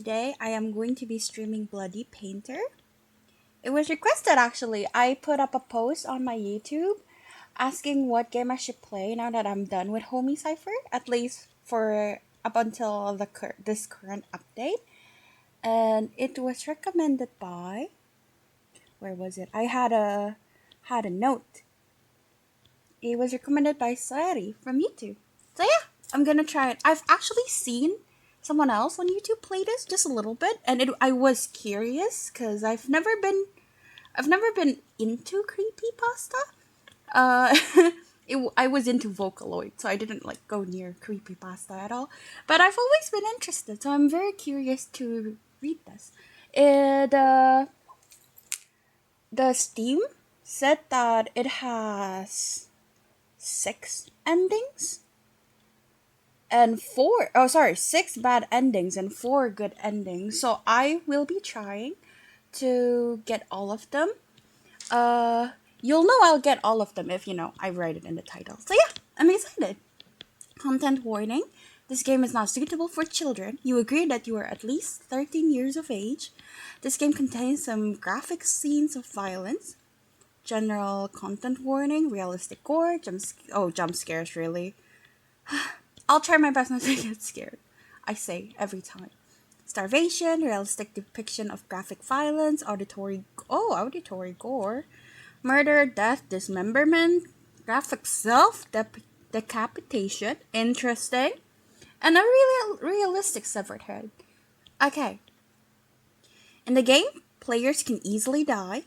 today I am going to be streaming Bloody Painter. It was requested actually. I put up a post on my YouTube asking what game I should play now that I'm done with Homie Cypher, at least for up until this current update. And it was recommended by, where was it? I had a note. It was recommended by Sari from YouTube. So yeah, I'm gonna try it. I've actually seen someone else on YouTube play this just a little bit, and I was curious because I've never been into creepypasta. Uh, I was into Vocaloid, so I didn't like go near creepypasta at all. But I've always been interested, so I'm very curious to read this. It the Steam said that it has 6 endings and six bad endings and 4 good endings. So I will be trying to get all of them. You'll know I'll get all of them if I write it in the title. So yeah, I'm excited. Content warning. This game is not suitable for children. You agree that you are at least 13 years of age. This game contains some graphic scenes of violence. General content warning, realistic gore, jump scares really. I'll try my best not to get scared. I say every time. Starvation, realistic depiction of graphic violence, auditory gore, murder, death, dismemberment, graphic decapitation, interesting, and a really realistic severed head. Okay. In the game, players can easily die.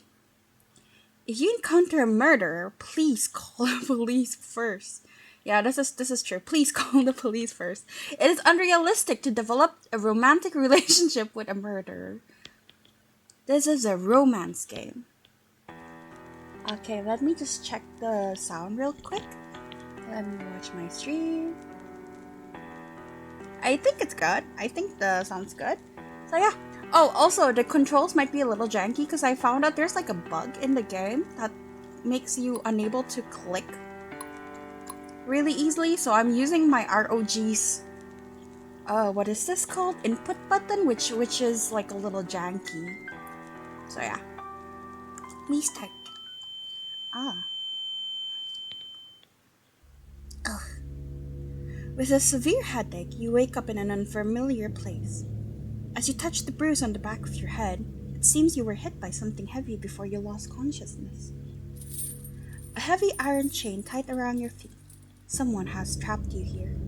If you encounter a murderer, please call the police first. Yeah, this is true. Please call the police first. It is unrealistic to develop a romantic relationship with a murderer. This is a romance game. Okay, let me just check the sound real quick. Let me watch my stream. I think it's good. I think the sound's good. So yeah. Oh, also, the controls might be a little janky because I found out there's like a bug in the game that makes you unable to click really easily. So I'm using my ROG's, what is this called? Input button, which is like a little janky. So yeah. Please type. Ugh. With a severe headache, you wake up in an unfamiliar place. As you touch the bruise on the back of your head, it seems you were hit by something heavy before you lost consciousness. A heavy iron chain tied around your feet. Someone has trapped you here.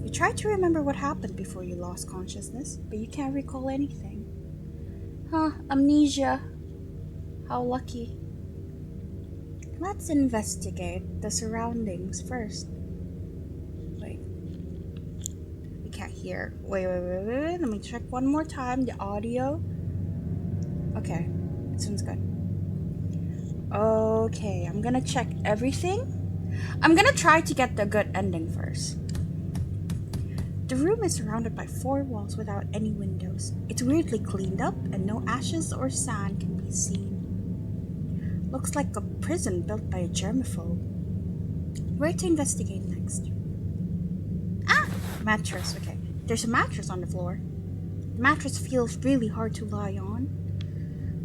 You try to remember what happened before you lost consciousness, but you can't recall anything. Amnesia. How lucky. Let's investigate the surroundings first. Wait. We can't hear. Wait. Let me check one more time. The audio. Okay. This one's good. Okay, I'm gonna check everything. I'm gonna try to get the good ending first. The room is surrounded by 4 walls without any windows. It's weirdly cleaned up and no ashes or sand can be seen. Looks like a prison built by a germaphobe. Where to investigate next? Mattress. Okay, there's a mattress on the floor. The mattress feels really hard to lie on.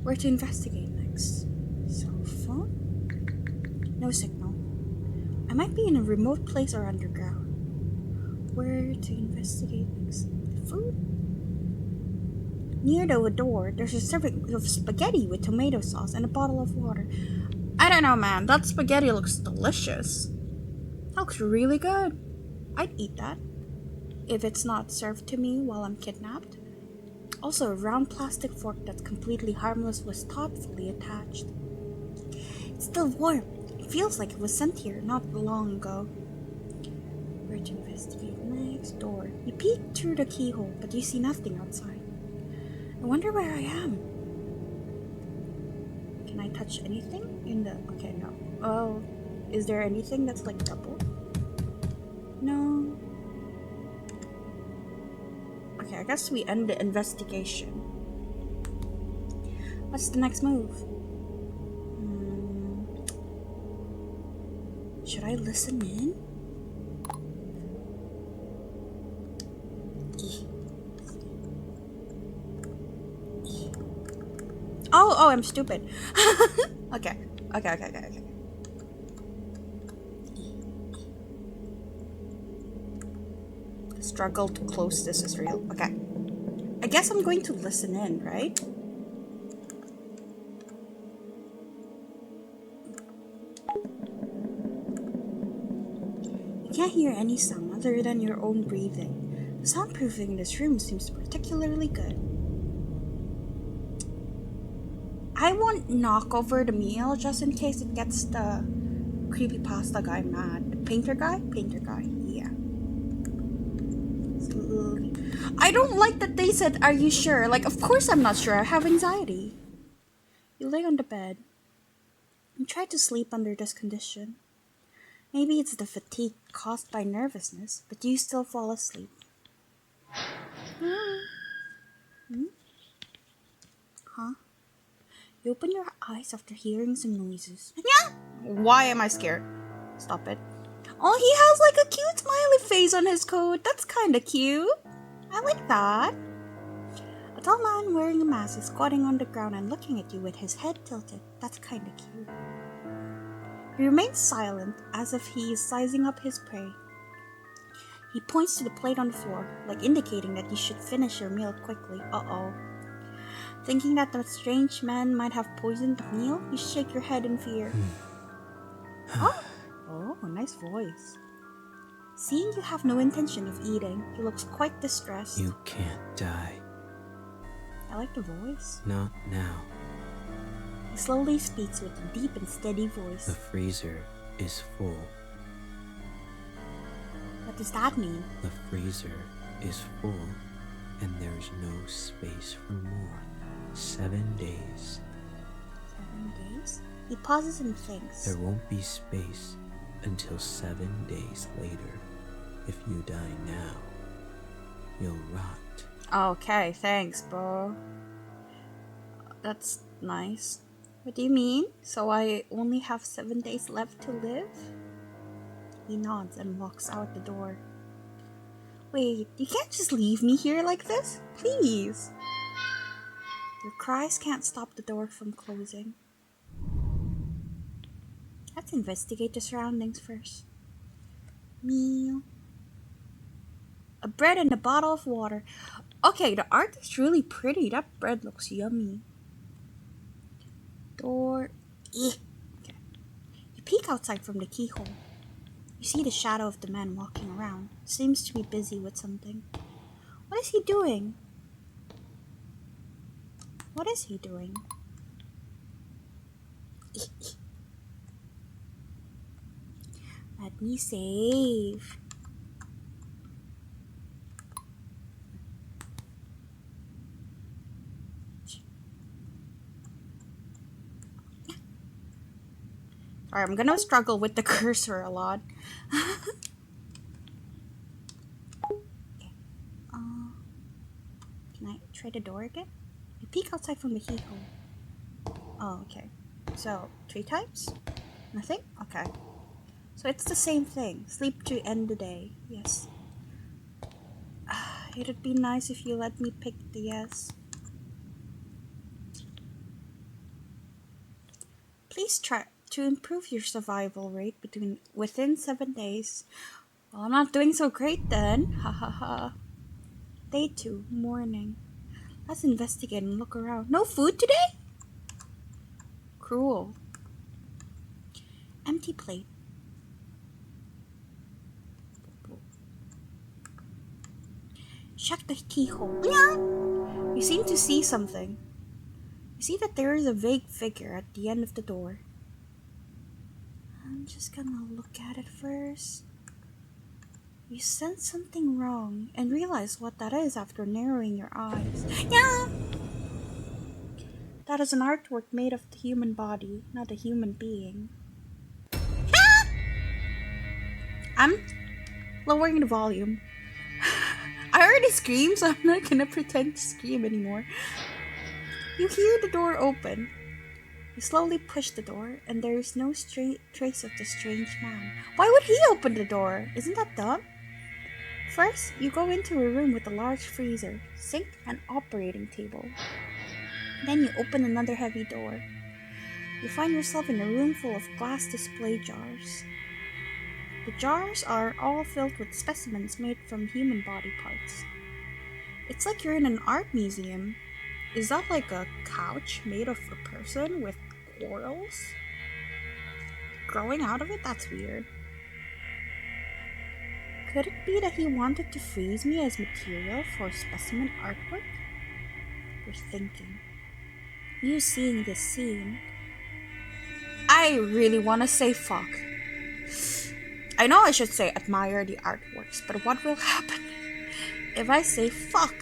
Where to investigate next? Cell phone? No signal. I might be in a remote place or underground. Where to investigate next? Food? Near the door, there's a serving of spaghetti with tomato sauce and a bottle of water. I don't know, man. That spaghetti looks delicious. That looks really good. I'd eat that. If it's not served to me while I'm kidnapped. Also, a round plastic fork that's completely harmless was thoughtfully attached. It's still warm. It feels like it was sent here not long ago. Where to investigate next? Door. You peek through the keyhole, but you see nothing outside. I wonder where I am. Can I touch anything in the... Okay, no. Oh, is there anything that's like double? No. Okay, I guess we end the investigation. What's the next move? Should I listen in? Oh, I'm stupid. Okay. The struggle to close this is real. Okay. I guess I'm going to listen in, right? You can't hear any sound other than your own breathing. The soundproofing in this room seems particularly good. I won't knock over the meal just in case it gets the creepypasta guy mad. The painter guy? Painter guy, yeah. I don't like that they said, "Are you sure?" Like, of course I'm not sure. I have anxiety. You lay on the bed and try to sleep under this condition. Maybe it's the fatigue caused by nervousness, but you still fall asleep. Huh? You open your eyes after hearing some noises. Yeah! Why am I scared? Stop it. Oh, he has like a cute smiley face on his coat. That's kinda cute. I like that. A tall man wearing a mask is squatting on the ground and looking at you with his head tilted. That's kinda cute. He remains silent as if he is sizing up his prey. He points to the plate on the floor, like indicating that you should finish your meal quickly. Uh-oh. Thinking that the strange man might have poisoned the meal, you shake your head in fear. Oh, nice voice. Seeing you have no intention of eating, he looks quite distressed. You can't die. I like the voice. Not now. He slowly speaks with a deep and steady voice. The freezer is full. What does that mean? The freezer is full, and there's no space for more. 7 days. 7 days? He pauses and thinks. There won't be space until 7 days later. If you die now, you'll rot. Okay, thanks, bro. That's nice. What do you mean? So I only have 7 days left to live? He nods and walks out the door. Wait, you can't just leave me here like this? Please. Your cries can't stop the door from closing. Let's investigate the surroundings first. Meal. A bread and a bottle of water. Okay, the art is really pretty. That bread looks yummy. Door. Okay. You peek outside from the keyhole. You see the shadow of the man walking around. Seems to be busy with something. What is he doing? What is he doing? Let me save. Sorry, I'm gonna struggle with the cursor a lot. Okay. Can I try the door again? You peek outside from the keyhole. Oh, okay. So, 3 times? Nothing? Okay. So it's the same thing. Sleep to end the day. Yes. It'd be nice if you let me pick the yes. Please try to improve your survival rate within 7 days. Well, I'm not doing so great then. Ha ha ha. Day 2, morning. Let's investigate and look around. No food today? Cruel. Empty plate. Check the keyhole. You seem to see something. You see that there is a vague figure at the end of the door. I'm just gonna look at it first. You sense something wrong and realize what that is after narrowing your eyes. Yeah! That is an artwork made of the human body, not a human being. I'm lowering the volume. I already screamed, so I'm not gonna pretend to scream anymore. You hear the door open. You slowly push the door, and there is no trace of the strange man. Why would he open the door? Isn't that dumb? First, you go into a room with a large freezer, sink, and operating table. Then you open another heavy door. You find yourself in a room full of glass display jars. The jars are all filled with specimens made from human body parts. It's like you're in an art museum. Is that like a couch made of a person with corals growing out of it? That's weird. Could it be that he wanted to freeze me as material for specimen artwork? You're thinking. You seeing this scene. I really want to say fuck. I know I should say admire the artworks, but what will happen if I say fuck?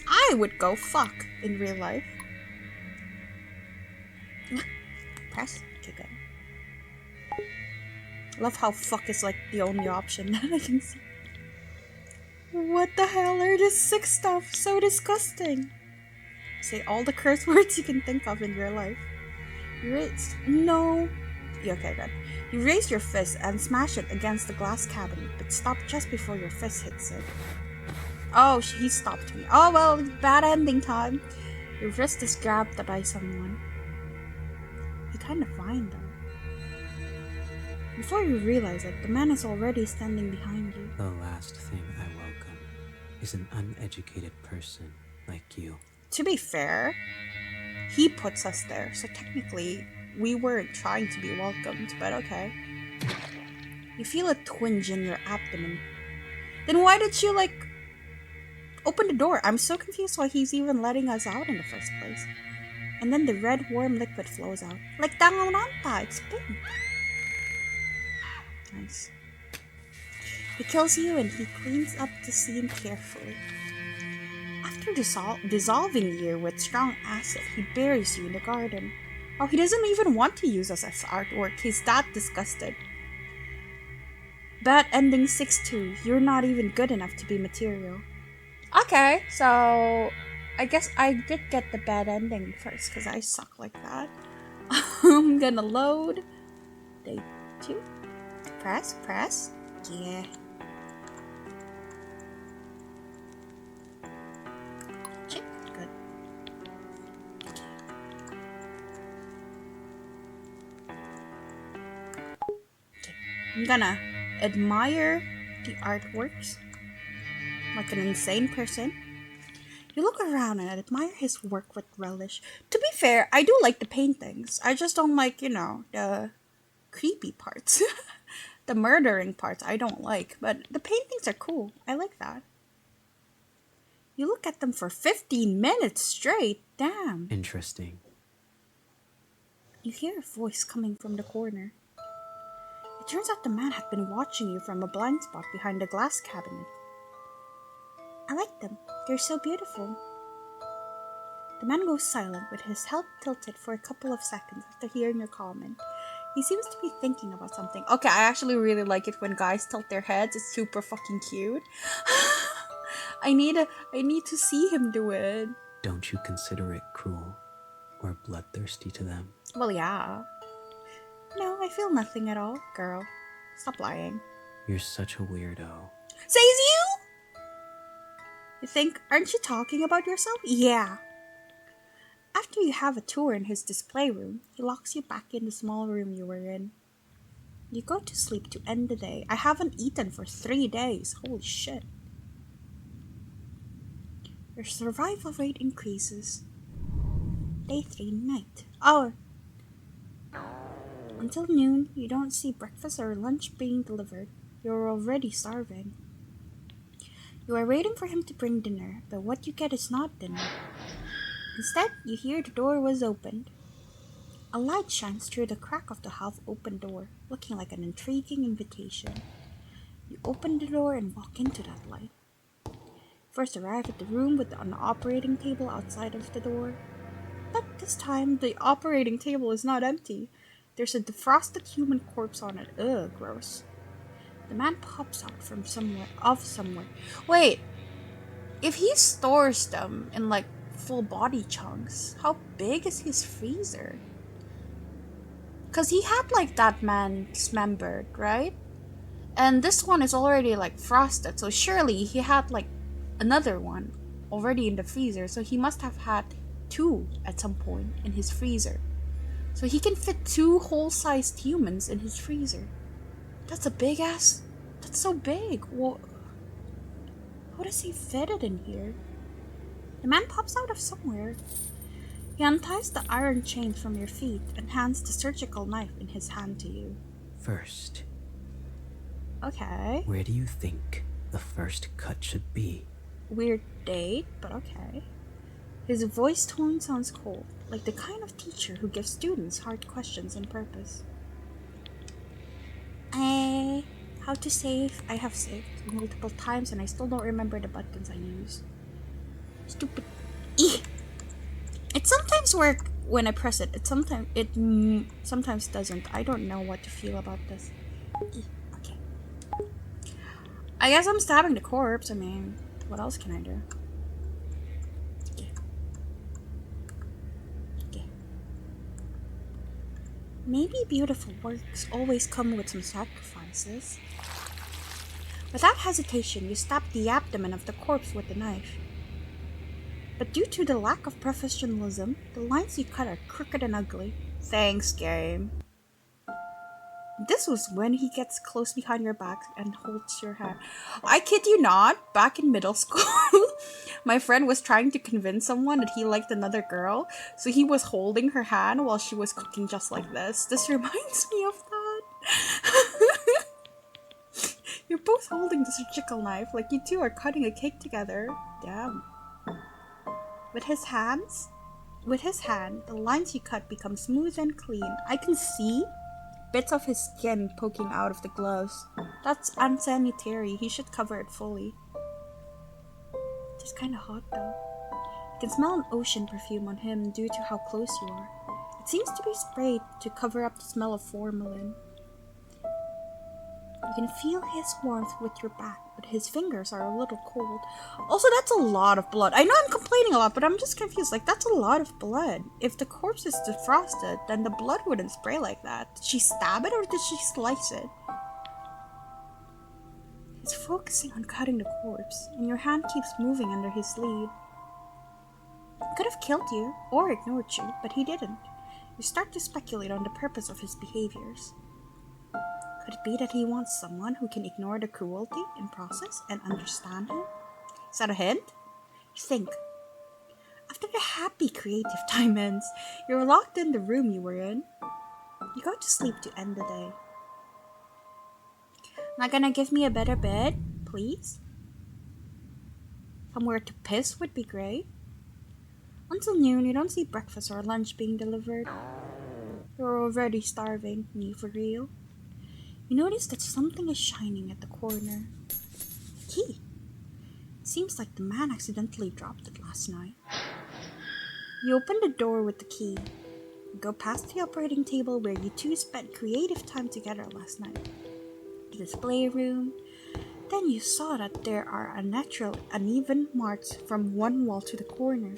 I would go fuck in real life. Press. Okay, good. Love how fuck is like the only option that I can see. What the hell are this sick stuff? So disgusting. Say all the curse words you can think of in real life. No. Yeah, okay, good. You raise your fist and smash it against the glass cabinet, but stop just before your fist hits it. Oh, he stopped me. Oh well, bad ending time. Your wrist is grabbed by someone. You're kind of fine though. Before you realize it, the man is already standing behind you. The last thing I welcome is an uneducated person like you. To be fair, he puts us there, so technically we weren't trying to be welcomed, but okay. You feel a twinge in your abdomen. Then why did you, open the door? I'm so confused why he's even letting us out in the first place. And then the red warm liquid flows out. Like Danganronpa, it's pink. Nice. He kills you and he cleans up the scene carefully. After dissolving you with strong acid, he buries you in the garden. Oh, he doesn't even want to use us as artwork. He's that disgusted. Bad ending 6-2. You're not even good enough to be material. Okay, so I guess I did get the bad ending first because I suck like that. I'm gonna load. Day 2. Press. Yeah. Check. Good. Okay. I'm gonna admire the artworks like an insane person. You look around and admire his work with relish. To be fair, I do like the paintings. I just don't like, the creepy parts. The murdering parts I don't like, but the paintings are cool. I like that. You look at them for 15 minutes straight. Damn. Interesting. You hear a voice coming from the corner. It turns out the man had been watching you from a blind spot behind the glass cabinet. I like them. They're so beautiful. The man goes silent with his head tilted for a couple of seconds after hearing your comment. He seems to be thinking about something. Okay, I actually really like it when guys tilt their heads. It's super fucking cute. I need to see him do it. Don't you consider it cruel or bloodthirsty to them? Well, yeah. No, I feel nothing at all, girl. Stop lying. You're such a weirdo. Says you? You think, aren't you talking about yourself? Yeah. After you have a tour in his display room, he locks you back in the small room you were in. You go to sleep to end the day. I haven't eaten for 3 days. Holy shit. Your survival rate increases. Day 3 night. Oh. Until noon, you don't see breakfast or lunch being delivered. You're already starving. You are waiting for him to bring dinner, but what you get is not dinner. Instead, you hear the door was opened. A light shines through the crack of the half-open door, looking like an intriguing invitation. You open the door and walk into that light. First arrive at the room with an operating table outside of the door. But this time, the operating table is not empty. There's a defrosted human corpse on it. Ugh, gross. The man pops out from somewhere. Wait, if he stores them in full body chunks, how big is his freezer? Cause he had that man dismembered, right? And this one is already frosted, so surely he had another one already in the freezer, so he must have had 2 at some point in his freezer. So he can fit 2 whole-sized humans in his freezer. That's a big ass. That's so big. How does he fit it in here? The man pops out of somewhere. He unties the iron chains from your feet and hands the surgical knife in his hand to you. First, Okay. where do you think the first cut should be? Weird date, but okay. His voice tone sounds cold, like the kind of teacher who gives students hard questions on purpose. How to save? I have saved multiple times and I still don't remember the buttons I use. Stupid. Eeh. It sometimes works when I press it. It sometimes doesn't. I don't know what to feel about this. Eeh. Okay. I guess I'm stabbing the corpse. I mean, what else can I do? Maybe beautiful works always come with some sacrifices. Without hesitation, you stab the abdomen of the corpse with the knife. But due to the lack of professionalism, the lines you cut are crooked and ugly. Thanks, game. This was when he gets close behind your back and holds your hand. I kid you not, back in middle school, my friend was trying to convince someone that he liked another girl, so he was holding her hand while she was cooking just like this. This reminds me of that. You're both holding the surgical knife like you two are cutting a cake together. Damn. With his hand, the lines you cut become smooth and clean. I can see bits of his skin poking out of the gloves. That's unsanitary. He should cover it fully. It's kind of hot though. You can smell an ocean perfume on him due to how close you are. It seems to be sprayed to cover up the smell of formalin. You can feel his warmth with your back, but his fingers are a little cold. Also, that's a lot of blood. I know I'm complaining a lot, but I'm just confused. Like, that's a lot of blood. If the corpse is defrosted, then the blood wouldn't spray like that. Did she stab it or did she slice it? He's focusing on cutting the corpse, and your hand keeps moving under his sleeve. He could have killed you or ignored you, but he didn't. You start to speculate on the purpose of his behaviors. Could it be that he wants someone who can ignore the cruelty and process and understand him? Is that a hint? You think. After the happy creative time ends, you're locked in the room you were in. You go to sleep to end the day. Not gonna give me a better bed, please? Somewhere to piss would be great. Until noon, you don't see breakfast or lunch being delivered. You're already starving, me for real. You notice that something is shining at the corner. A key. It seems like the man accidentally dropped it last night. You open the door with the key. You go past the operating table where you two spent creative time together last night. The display room. Then you saw that there are unnatural, uneven marks from one wall to the corner.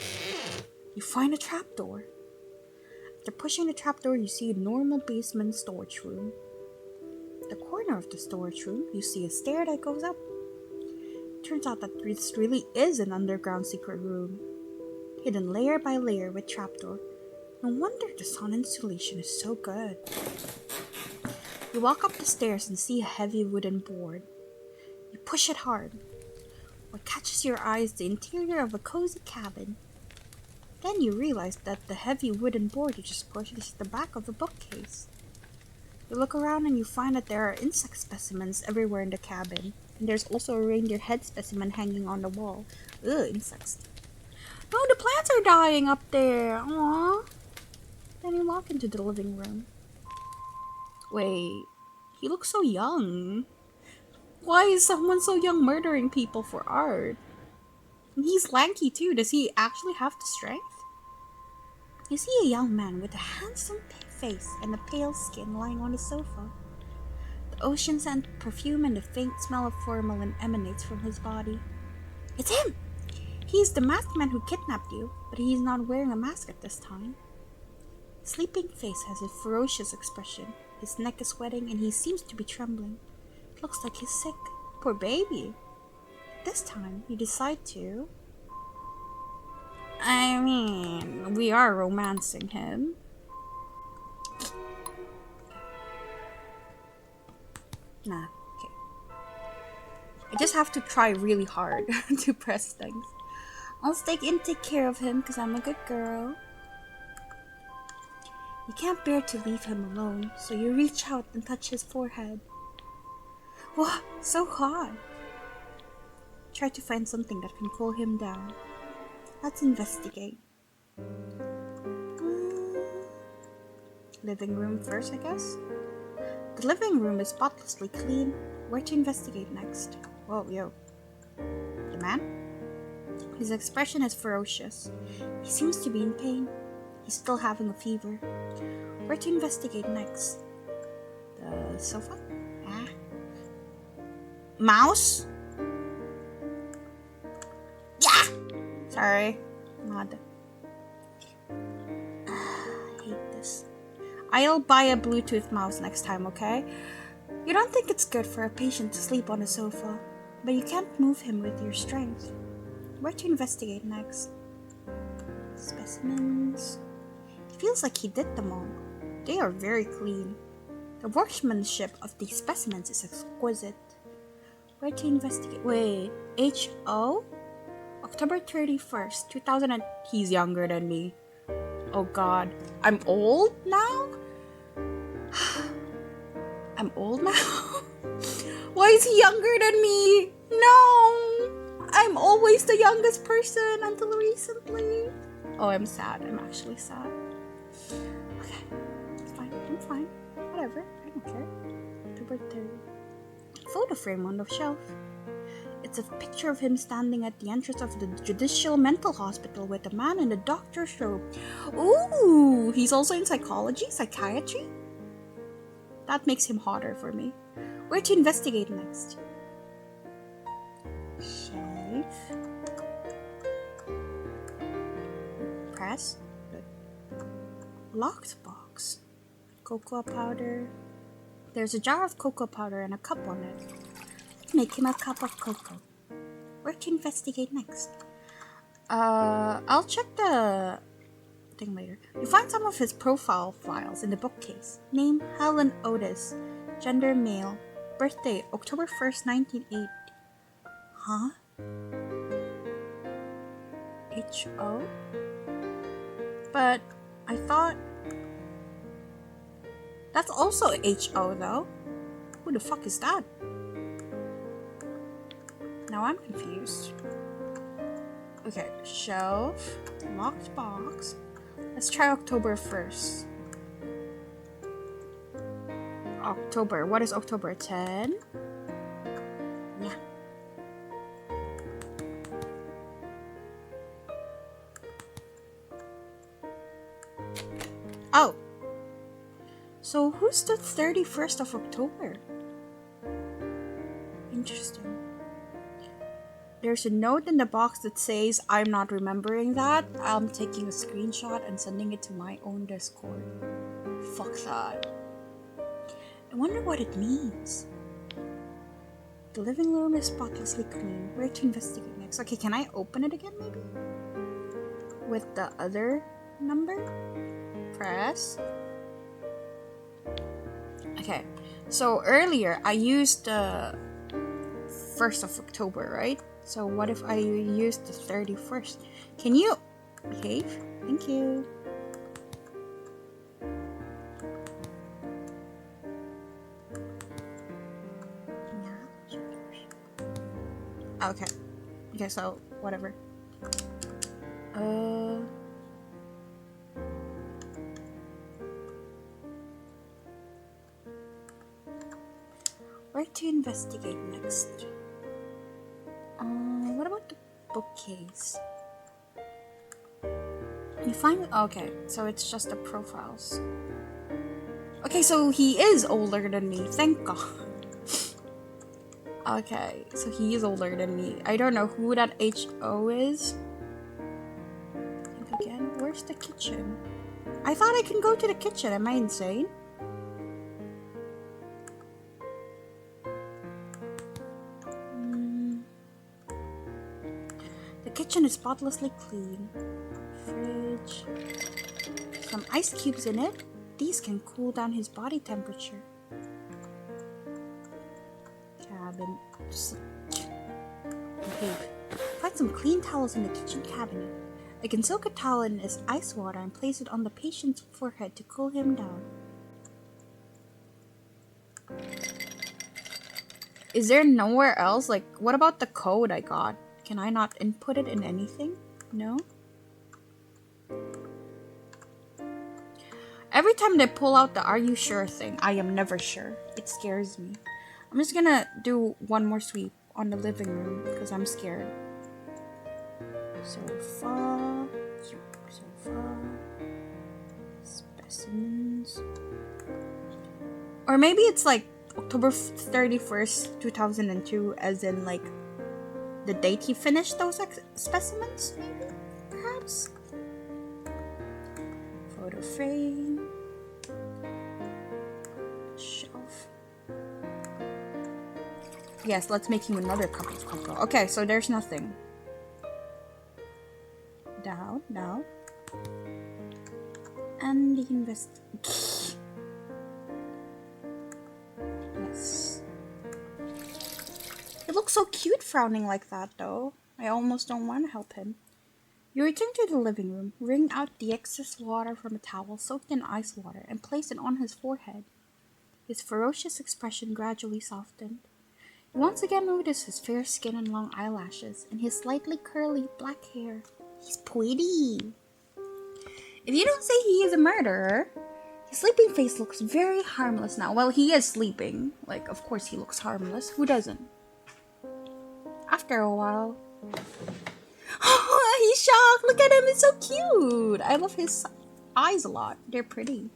You find a trapdoor. After pushing the trapdoor, you see a normal basement storage room. At the corner of the storage room, you see a stair that goes up. It turns out that this really is an underground secret room, hidden layer by layer with trapdoor. No wonder the sound insulation is so good. You walk up the stairs and see a heavy wooden board. You push it hard. What catches your eye is the interior of a cozy cabin. Then you realize that the heavy wooden board you just pushed is the back of a bookcase. You look around and you find that there are insect specimens everywhere in the cabin. And there's also a reindeer head specimen hanging on the wall. Ugh, insects. No, the plants are dying up there. Aww. Then you walk into the living room. Wait, he looks so young. Why is someone so young murdering people for art? And he's lanky too. Does he actually have the strength? You see a young man with a handsome face and a pale skin lying on the sofa. The ocean scent perfume and the faint smell of formalin emanates from his body. It's him! He's the masked man who kidnapped you, but he's not wearing a mask at this time. His sleeping face has a ferocious expression. His neck is sweating and he seems to be trembling. It looks like he's sick. Poor baby. This time, you decide to I mean, we are romancing him. Nah, okay. I just have to try really hard to press things. I'll stay and take care of him because I'm a good girl. You can't bear to leave him alone, so you reach out and touch his forehead. Whoa, so hot. Try to find something that can cool him down. Let's investigate. Living room first, I guess? The living room is spotlessly clean. Where to investigate next? Whoa, yo. The man? His expression is ferocious. He seems to be in pain. He's still having a fever. Where to investigate next? The sofa? Ah. Mouse? Yeah! Sorry. Mad. I hate this. I'll buy a Bluetooth mouse next time, okay? You don't think it's good for a patient to sleep on a sofa, but you can't move him with your strength. Where to investigate next? Specimens. It feels like he did them all. They are very clean. The workmanship of these specimens is exquisite. Where to investigate? Wait, H.O.? October 31st, 2000. He's younger than me. Oh god. I'm old now? I'm old now? Why is he younger than me? No! I'm always the youngest person until recently. Oh, I'm sad. I'm actually sad. Okay. It's fine. I'm fine. Whatever. I don't care. October 3rd. Photo frame on the shelf. It's a picture of him standing at the entrance of the Judicial Mental Hospital with a man in a doctor's robe. Ooh! He's also in psychiatry? That makes him hotter for me. Where to investigate next? Shave. Press. Good. Locked box. Cocoa powder. There's a jar of cocoa powder and a cup on it. Let's make him a cup of cocoa. Where to investigate next? I'll check the thing later. You find some of his profile files in the bookcase. Name, Helen Otis. Gender, male. Birthday, October 1st, 1980. Huh? H.O.? But I thought... That's also H.O. though. Who the fuck is that? Now I'm confused. Okay, shelf. Locked box. Let's try October 1st. October. What is October? 10? Yeah. Oh. So who's the 31st of October? Interesting. There's a note in the box that says, I'm not remembering that. I'm taking a screenshot and sending it to my own Discord. Fuck that. I wonder what it means. The living room is spotlessly clean. Where to investigate next? Okay, can I open it again maybe? With the other number? Press. Okay, so earlier I used the 1st of October, right? So what if I use the 31st? Can you behave? Thank you. Okay. Okay, so whatever. Where to investigate next? What about the bookcase? You find... Okay, so it's just the profiles. Okay, so he is older than me. Thank God. Okay, so he is older than me. I don't know who that H.O. is. Think again. Where's the kitchen? I thought I can go to the kitchen. Am I insane? The kitchen is spotlessly clean. Fridge. Some ice cubes in it. These can cool down his body temperature. Cabin. Behave. Find some clean towels in the kitchen cabinet. I can soak a towel in this ice water and place it on the patient's forehead to cool him down. Is there nowhere else? Like, what about the code I got? Can I not input it in anything? No? Every time they pull out the "are you sure" thing, I am never sure. It scares me. I'm just gonna do one more sweep on the living room because I'm scared. Sofa. Specimens. Or maybe it's like October 31st, 2002, as in like the date he finished those specimens, maybe? Perhaps? Photo frame. Shelf. Yes, let's make you another cup of cocoa. Okay, so there's nothing. Down, down. And the Yes. He looks so cute frowning like that, though. I almost don't want to help him. You return to the living room, wring out the excess water from a towel soaked in ice water, and place it on his forehead. His ferocious expression gradually softened. You once again notice his fair skin and long eyelashes, and his slightly curly black hair. He's pretty. If you don't say he is a murderer, his sleeping face looks very harmless now. Well, he is sleeping. Like, of course he looks harmless. Who doesn't? After a while... Oh, he's shocked. Look at him. It's so cute. I love his eyes a lot. They're pretty.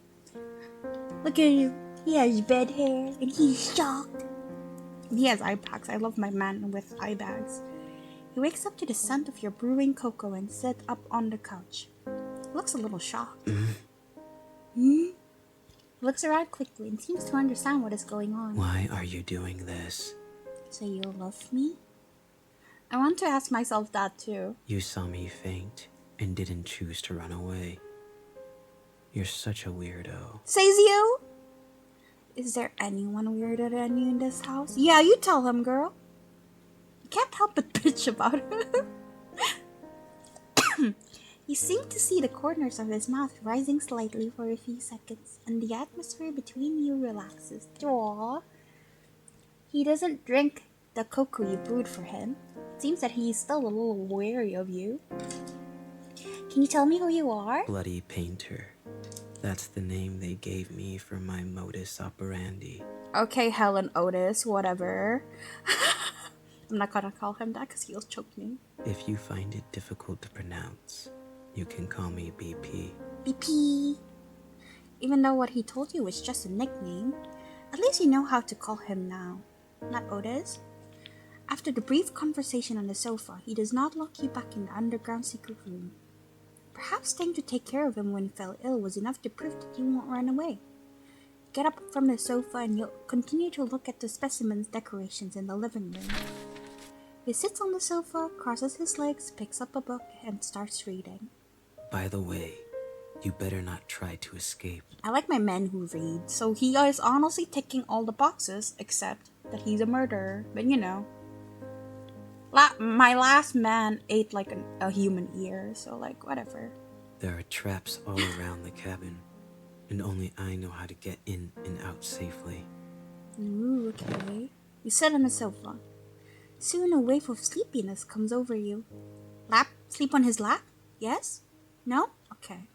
Look at him. He has bed hair and he's shocked. And he has eye bags. I love my man with eye bags. He wakes up to the scent of your brewing cocoa and sits up on the couch. He looks a little shocked. He looks around quickly and seems to understand what is going on. Why are you doing this? So you love me? I want to ask myself that too. You saw me faint and didn't choose to run away. You're such a weirdo. Says you? Is there anyone weirder than you in this house? Yeah, you tell him, girl. You can't help but bitch about him. You seem to see the corners of his mouth rising slightly for a few seconds, and the atmosphere between you relaxes. Aww. He doesn't drink the cocoa you brewed for him. It seems that he is still a little wary of you. Can you tell me who you are? Bloody Painter. That's the name they gave me for my modus operandi. Okay, Helen Otis, whatever. I'm not gonna call him that because he'll choke me. If you find it difficult to pronounce, you can call me BP. BP. Even though what he told you was just a nickname, at least you know how to call him now. Not Otis. After the brief conversation on the sofa, he does not lock you back in the underground secret room. Perhaps staying to take care of him when he fell ill was enough to prove that you won't run away. Get up from the sofa and you'll continue to look at the specimens decorations in the living room. He sits on the sofa, crosses his legs, picks up a book, and starts reading. By the way, you better not try to escape. I like my men who read, so he is honestly ticking all the boxes, except that he's a murderer. But you know, my last man ate like a human ear, so like, whatever. There are traps all around the cabin, and only I know how to get in and out safely. Ooh, okay. You sit on the sofa. Soon a wave of sleepiness comes over you. Sleep on his lap? Yes? No? Okay.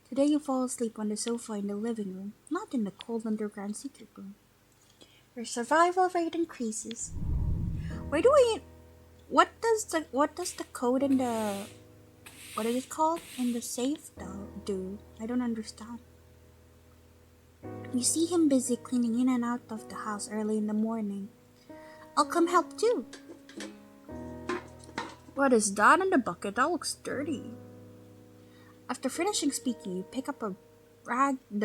Today you fall asleep on the sofa in the living room, not in the cold underground secret room. Your survival rate increases. What does the code in the, what is it called, in the safe do? I don't understand. You see him busy cleaning in and out of the house early in the morning. I'll come help too. What is that in the bucket? That looks dirty. After finishing speaking, you pick up the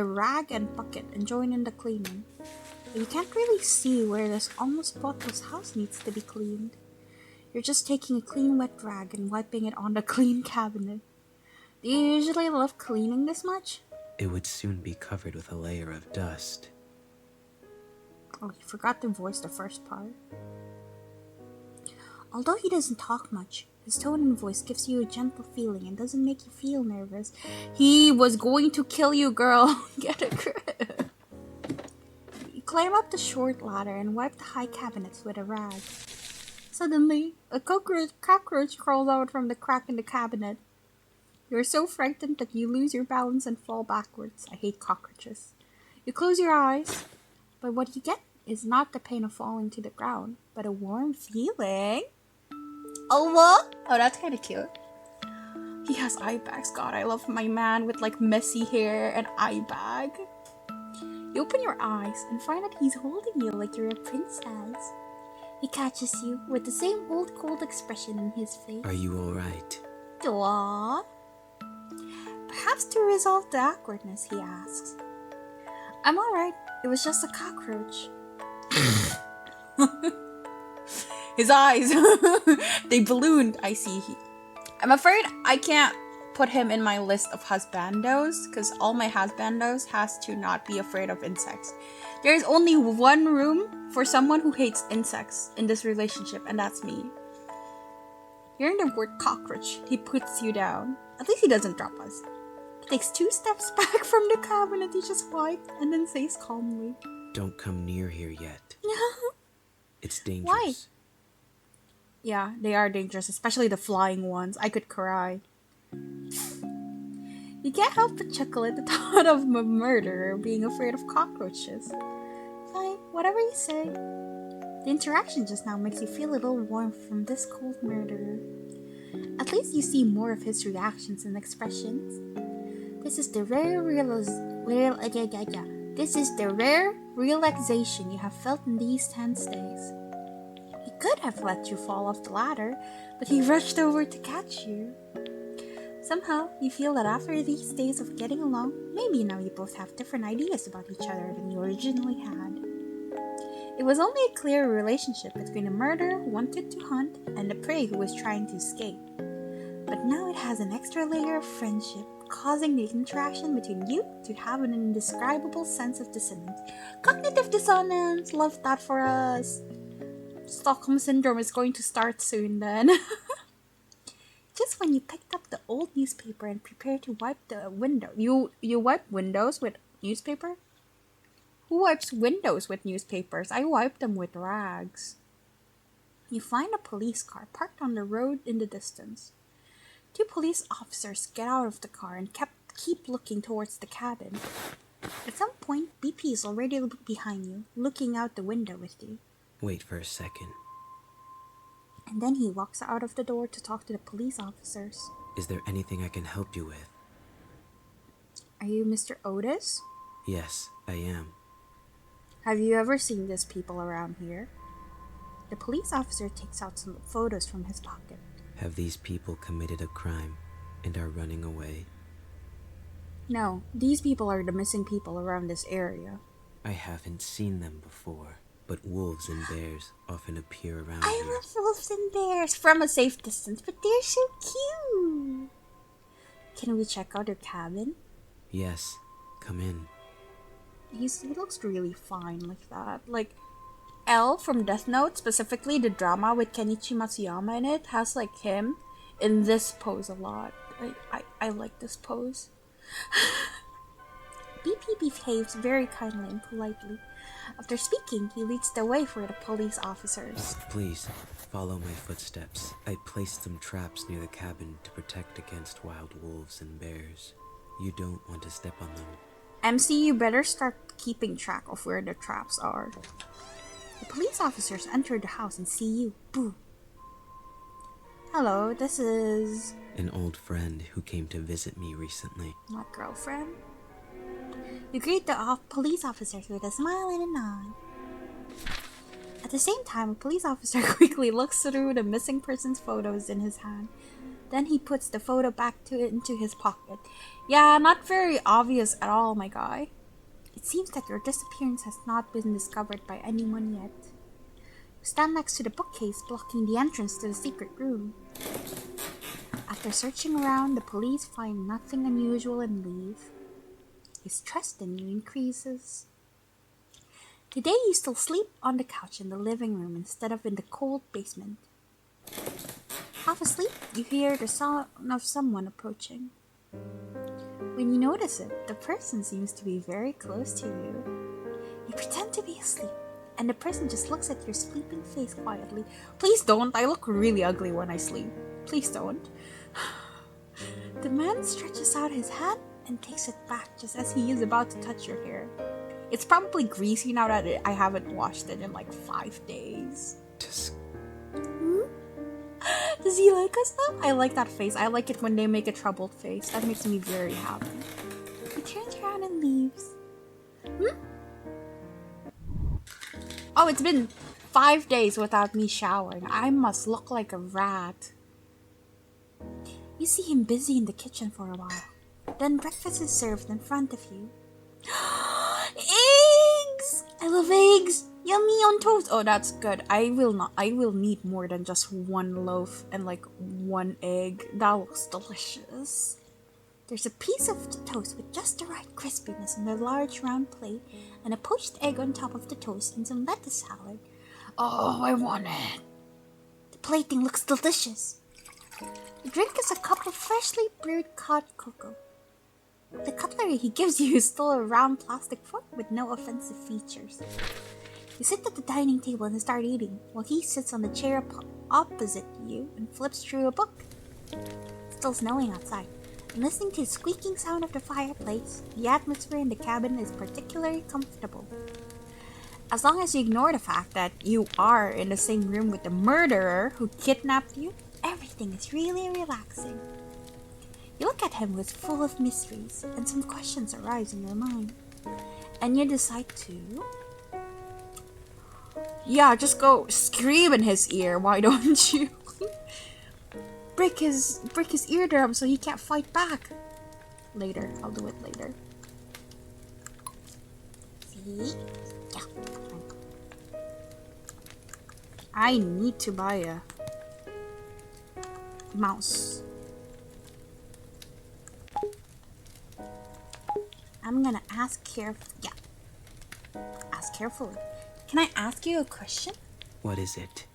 rag and bucket and join in the cleaning. But you can't really see where this almost spotless house needs to be cleaned. You're just taking a clean wet rag and wiping it on the clean cabinet. Do you usually love cleaning this much? It would soon be covered with a layer of dust. Oh, you forgot to voice the first part. Although he doesn't talk much, his tone and voice gives you a gentle feeling and doesn't make you feel nervous. He was going to kill you, girl. Get a grip. You climb up the short ladder and wipe the high cabinets with a rag. Suddenly, a cockroach crawls out from the crack in the cabinet. You're so frightened that you lose your balance and fall backwards. I hate cockroaches. You close your eyes, but what you get is not the pain of falling to the ground, but a warm feeling. Oh, what? Oh, that's kind of cute. He has eye bags. God, I love my man with like messy hair and eye bag. You open your eyes and find that he's holding you like you're a princess. He catches you with the same old cold expression in his face. Are you alright? Aww. Perhaps to resolve the awkwardness, he asks. I'm alright. It was just a cockroach. His eyes, they ballooned. I see. I'm afraid I can't put him in my list of husbandos because all my husbandos has to not be afraid of insects. There is only one room for someone who hates insects in this relationship, and that's me. Hearing the word cockroach, he puts you down. At least he doesn't drop us. He takes 2 steps back from the cabinet he just wiped and then says calmly, Don't come near here yet. It's dangerous. Why? Yeah, they are dangerous, especially the flying ones. I could cry. You can't help but chuckle at the thought of a murderer being afraid of cockroaches. Fine, whatever you say. The interaction just now makes you feel a little warm from this cold murderer. At least you see more of his reactions and expressions. This is the rare relaxation you have felt in these tense days. He could have let you fall off the ladder, but he rushed over to catch you. Somehow, you feel that after these days of getting along, maybe now you both have different ideas about each other than you originally had. It was only a clear relationship between a murderer who wanted to hunt and a prey who was trying to escape. But now it has an extra layer of friendship, causing the interaction between you to have an indescribable sense of dissonance. Cognitive dissonance! Love that for us! Stockholm Syndrome is going to start soon then. Just when you picked up the old newspaper and prepare to wipe the window. You wipe windows with newspaper? Who wipes windows with newspapers? I wipe them with rags. You find a police car parked on the road in the distance. 2 police officers get out of the car and keep looking towards the cabin. At some point, BP is already behind you, looking out the window with you. Wait for a second. And then he walks out of the door to talk to the police officers. Is there anything I can help you with? Are you Mr. Otis? Yes, I am. Have you ever seen these people around here? The police officer takes out some photos from his pocket. Have these people committed a crime and are running away? No, these people are the missing people around this area. I haven't seen them before, but wolves and bears often appear around I here. love wolves and bears from a safe distance, but they're so cute. Can we check out their cabin? Yes, come in. He looks really fine like that. Like, L from Death Note, specifically the drama with Kenichi Matsuyama in it, has like him in this pose a lot. I like this pose. BP behaves very kindly and politely. After speaking, he leads the way for the police officers. Please, follow my footsteps. I placed some traps near the cabin to protect against wild wolves and bears. You don't want to step on them. MC, you better start keeping track of where the traps are. The police officers enter the house and see you. Boo. Hello, this is... An old friend who came to visit me recently. My girlfriend? You greet the police officers with a smile and a nod. At the same time, a police officer quickly looks through the missing person's photos in his hand. Then he puts the photo back into his pocket. Yeah, not very obvious at all, my guy. It seems that your disappearance has not been discovered by anyone yet. stand next to the bookcase blocking the entrance to the secret room. After searching around, the police find nothing unusual and leave. His trust in you increases. Today you still sleep on the couch in the living room instead of in the cold basement. Half asleep, you hear the sound of someone approaching. When you notice it, the person seems to be very close to you. You pretend to be asleep, and the person just looks at your sleeping face quietly. Please don't, I look really ugly when I sleep. Please don't. The man stretches out his hand and takes it back just as he is about to touch your hair. It's probably greasy now that I haven't washed it in like 5 days. Does he like us now? I like that face. I like it when they make a troubled face. That makes me very happy. He turns around and leaves. Oh, it's been 5 days without me showering. I must look like a rat. You see him busy in the kitchen for a while. Then breakfast is served in front of you. Eggs! I love eggs! Yummy on toast! Oh, that's good. I will need more than just one loaf and like one egg. That looks delicious. There's a piece of the toast with just the right crispiness on a large round plate and a poached egg on top of the toast and some lettuce salad. Oh, I want it. The plating looks delicious. The drink is a cup of freshly brewed hot cocoa. The cutlery he gives you is still a round plastic fork with no offensive features. You sit at the dining table and start eating, while he sits on the chair opposite you and flips through a book. It's still snowing outside, and listening to the squeaking sound of the fireplace, the atmosphere in the cabin is particularly comfortable. As long as you ignore the fact that you are in the same room with the murderer who kidnapped you, everything is really relaxing. You look at him with full of mysteries, and some questions arise in your mind. And you decide to... Yeah, just go scream in his ear, why don't you? break his eardrum so he can't fight back. Later, I'll do it later. See? Yeah. I need to buy a mouse. I'm gonna ask ask carefully. Can I ask you a question? What is it?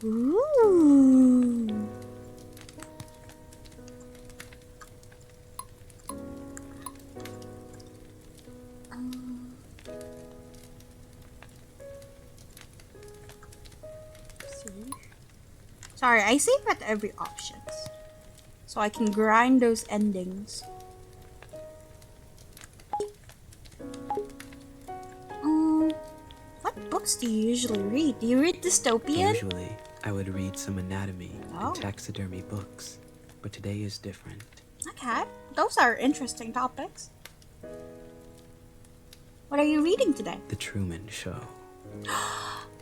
Ooh. See? Sorry, I save at every options, so I can grind those endings. What books do you usually read? Do you read dystopian? Usually, I would read some anatomy and taxidermy books, but today is different. Okay, those are interesting topics. What are you reading today? The Truman Show.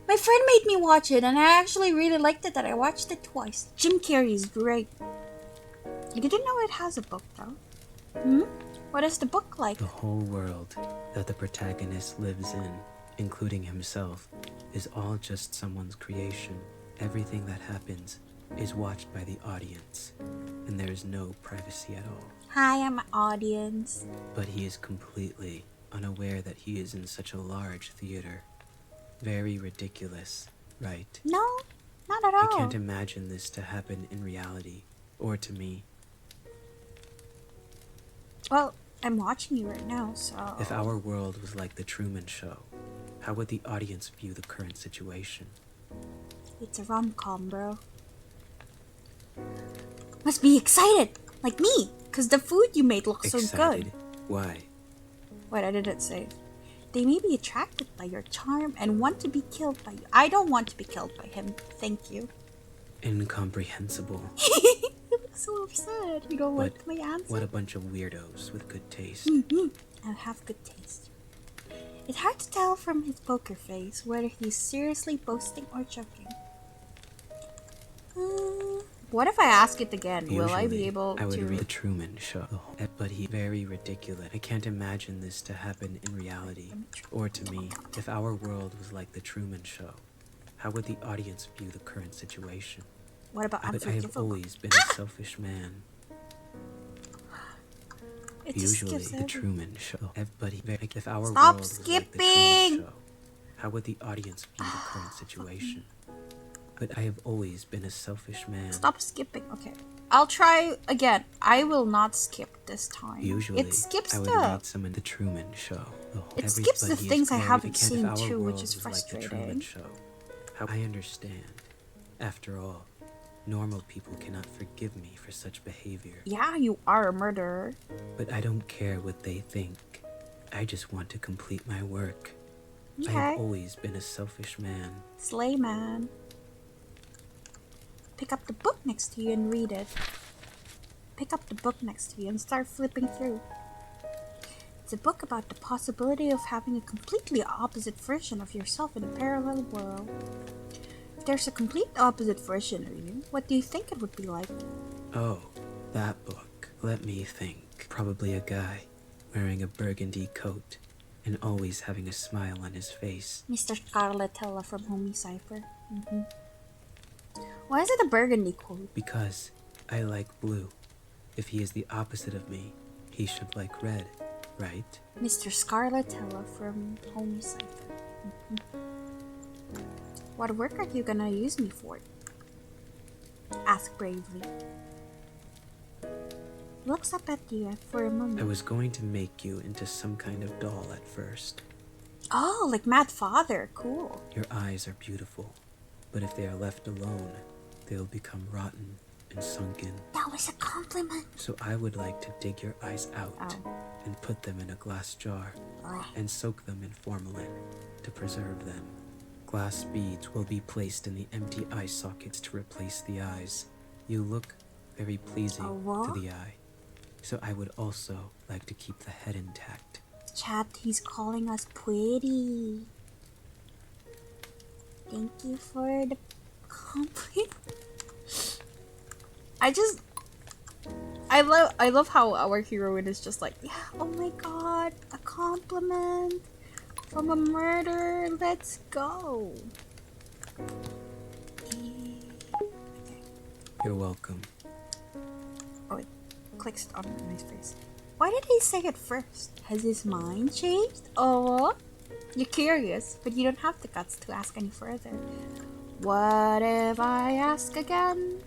My friend made me watch it, and I actually really liked it that I watched it twice. Jim Carrey is great. I didn't know it has a book, though. What is the book like? The whole world that the protagonist lives in, including himself, is all just someone's creation. Everything that happens is watched by the audience, and there is no privacy at all. Hi, I'm an audience. But he is completely unaware that he is in such a large theater. Very ridiculous, right? No, not at all. I can't imagine this to happen in reality, or to me. Well, I'm watching you right now, so... If our world was like the Truman Show, how would the audience view the current situation? It's a rom-com, bro. Must be excited, like me, because the food you made looks so good. Why? What did it say? They may be attracted by your charm and want to be killed by you. I don't want to be killed by him, thank you. Incomprehensible. I'm so upset. You don't like my answer? What a bunch of weirdos with good taste. I have good taste. It's hard to tell from his poker face whether he's seriously boasting or joking. What if I ask it again? Usually, will I be able I would to read the Truman Show, but he's very ridiculous. I can't imagine this to happen in reality, or to me. If our world was like the Truman Show, How would the audience view the current situation? What about But I have unforgivable? always been a selfish man. It just Usually, skips the over. Truman Show. Everybody, if our Stop world was like the Truman skipping! Show, how would the audience view the current situation? But I have always been a selfish man. Stop skipping. Okay. I'll try again. I will not skip this time. Usually, It skips I would the... read some in the Truman Show. It skips the Everybody is things I great. haven't If seen our too, which world is was like the Truman frustrating. Show, how I understand. After all, normal people cannot forgive me for such behavior. Yeah, you are a murderer. But I don't care what they think. I just want to complete my work. I Okay. have always been a selfish man. Slay man. Pick up the book next to you and read it. Pick up the book next to you and start flipping through. It's a book about the possibility of having a completely opposite version of yourself in a parallel world. If there's a complete opposite version of you, what do you think it would be like? Oh, that book. Let me think. Probably a guy wearing a burgundy coat and always having a smile on his face. Mr. Scarlatella from Homie Cypher. Why is it a burgundy coat? Because I like blue. If he is the opposite of me, he should like red, right? Mr. Scarlatella from Homie Cypher. What work are you gonna use me for? Ask bravely. Looks up at you for a moment. I was going to make you into some kind of doll at first. Oh, like Mad Father. Cool. Your eyes are beautiful, but if they are left alone, they'll become rotten and sunken. That was a compliment. So I would like to dig your eyes out Oh. and put them in a glass jar Ugh. and soak them in formalin to preserve them. Glass beads will be placed in the empty eye sockets to replace the eyes. You look very pleasing what? to the eye. So I would also like to keep the head intact. Chat, he's calling us pretty. Thank you for the compliment. I love how our heroine is just like, yeah, oh my god, a compliment from a murderer, let's go. You're welcome. Oh, it clicks on my face. Why did he say it first? Has his mind changed? Oh, you're curious, but you don't have the guts to ask any further. What if I ask again?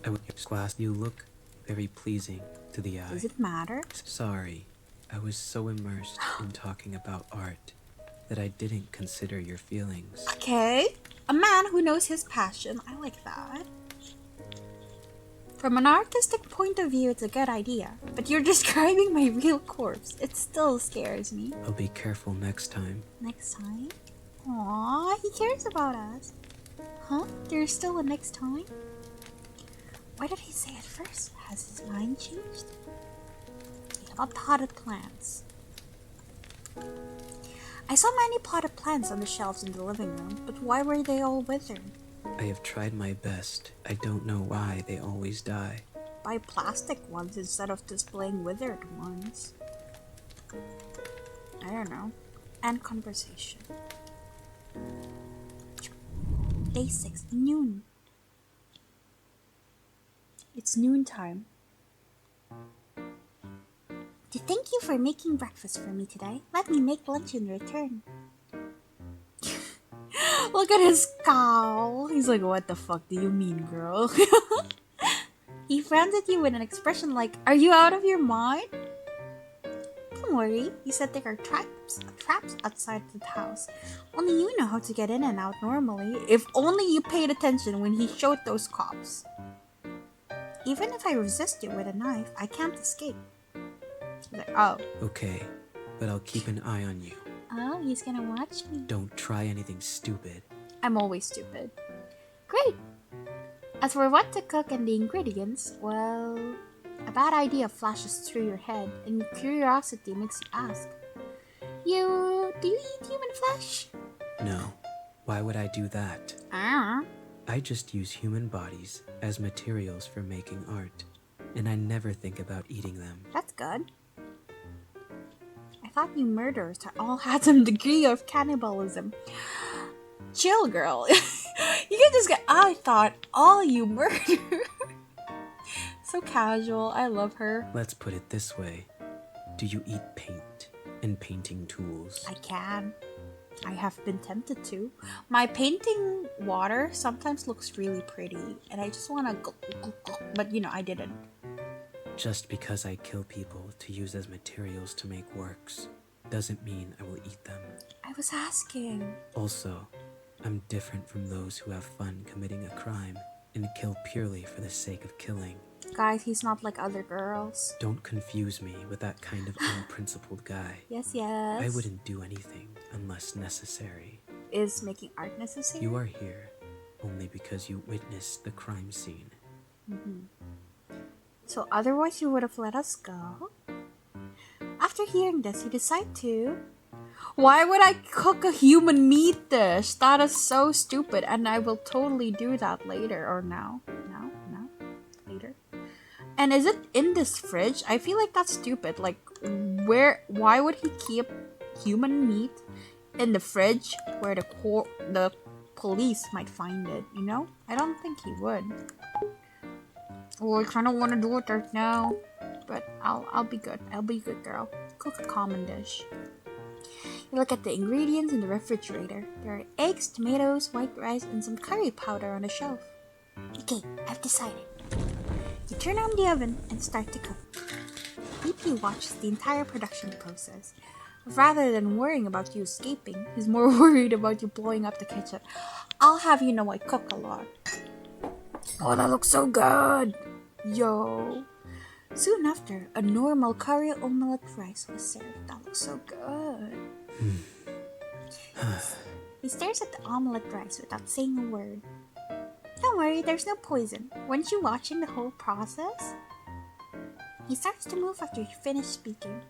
I would glass. You look very pleasing to the eye. Does it matter? Sorry, I was so immersed in talking about art that I didn't consider your feelings. Okay, a man who knows his passion. I like that. From an artistic point of view, it's a good idea. But you're describing my real corpse. It still scares me. I'll be careful next time. Next time? Aww, he cares about us. Huh? There's still a next time? Why did he say it first? Has his mind changed? How about potted plants? I saw many potted plants on the shelves in the living room, but why were they all withered? I have tried my best. I don't know why they always die. Buy plastic ones instead of displaying withered ones. I don't know. End conversation. Day 6, noon. It's noontime. To thank you for making breakfast for me today, let me make lunch in return. Look at his scowl. He's like, what the fuck do you mean, girl? He frowns at you with an expression like, are you out of your mind? Don't worry, he said there are traps outside the house. Only you know how to get in and out normally. If only you paid attention when he showed those cops. Even if I resist you with a knife, I can't escape. He's like, oh. Okay, but I'll keep an eye on you. Oh, he's gonna watch me. Don't try anything stupid. I'm always stupid. Great! As for what to cook and the ingredients, well, a bad idea flashes through your head and curiosity makes you ask. Do you eat human flesh? No. Why would I do that? I just use human bodies as materials for making art, and I never think about eating them. That's good. I thought you murderers all had some degree of cannibalism. Chill, girl. You can just get. I thought all you murder. So casual. I love her. Let's put it this way. Do you eat paint and painting tools? I can. I have been tempted to. My painting water sometimes looks really pretty, and I just want to but I didn't. Just because I kill people to use as materials to make works doesn't mean I will eat them. I was asking. Also, I'm different from those who have fun committing a crime and kill purely for the sake of killing. Guys, he's not like other girls. Don't confuse me with that kind of unprincipled guy. Yes. I wouldn't do anything unless necessary. Is making art necessary? You are here only because you witnessed the crime scene. So otherwise you would have let us go? After hearing this, you decide to... Why would I cook a human meat dish? That is so stupid, and I will totally do that later or now. Later. And is it in this fridge? I feel like that's stupid. Like, why would he keep human meat in the fridge where the police might find it, I don't think he would. Oh, I kind of want to do it right now, but I'll be good. I'll be a good girl. Cook a common dish. You look at the ingredients in the refrigerator. There are eggs, tomatoes, white rice, and some curry powder on the shelf. Okay, I've decided. You turn on the oven and start to cook. BP watches the entire production process. Rather than worrying about you escaping, he's more worried about you blowing up the kitchen. I'll have you know I cook a lot. Oh, that looks so good! Yo! Soon after, a normal curry omelette rice was served. That looks so good. He stares at the omelette rice without saying a word. Don't worry, there's no poison. Weren't you watching the whole process? He starts to move after you finish speaking.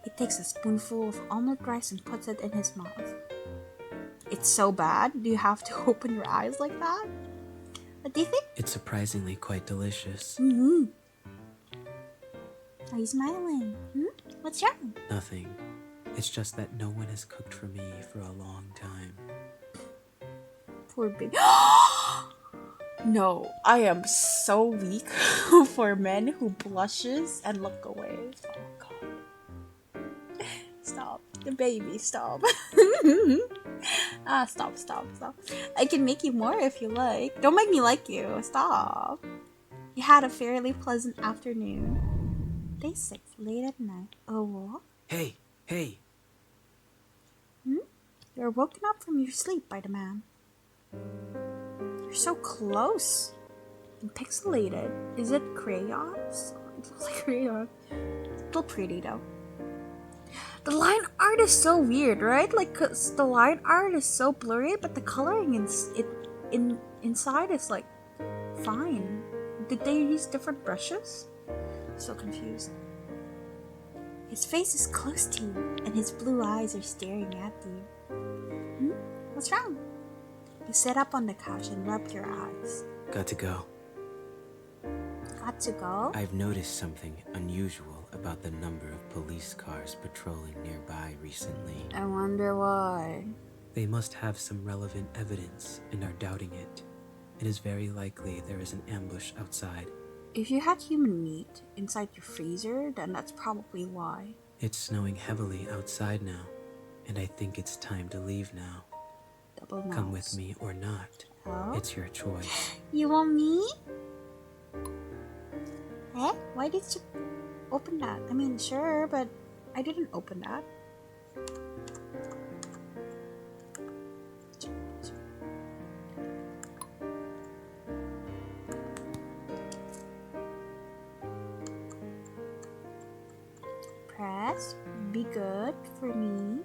He takes a spoonful of omelette rice and puts it in his mouth. It's so bad? Do you have to open your eyes like that? What do you think? It's surprisingly quite delicious. Are you smiling? What's wrong? Nothing. It's just that no one has cooked for me for a long time. Poor baby. No, I am so weak for men who blushes and look away. Oh god. Stop. The baby, stop. Stop. I can make you more if you like. Don't make me like you. Stop. You had a fairly pleasant afternoon. Day 6, late at night. Oh, what? Hey! You're woken up from your sleep by the man. You're so close and pixelated. Is it crayons? It looks like crayons. Still pretty though. The line art is so weird, right? Like, 'cause the line art is so blurry, but the coloring inside is like fine. Did they use different brushes? So confused. His face is close to you, and his blue eyes are staring at you. What's wrong? You sit up on the couch and rub your eyes. Got to go. Got to go? I've noticed something unusual about the number of police cars patrolling nearby recently. I wonder why. They must have some relevant evidence and are doubting it. It is very likely there is an ambush outside. If you had human meat inside your freezer, then that's probably why. It's snowing heavily outside now, and I think it's time to leave now. Double Come mouse. with me or not. Oh? It's your choice. You want me? Eh? Why did you open that? I mean, sure, but I didn't open that. Press. Be good for me.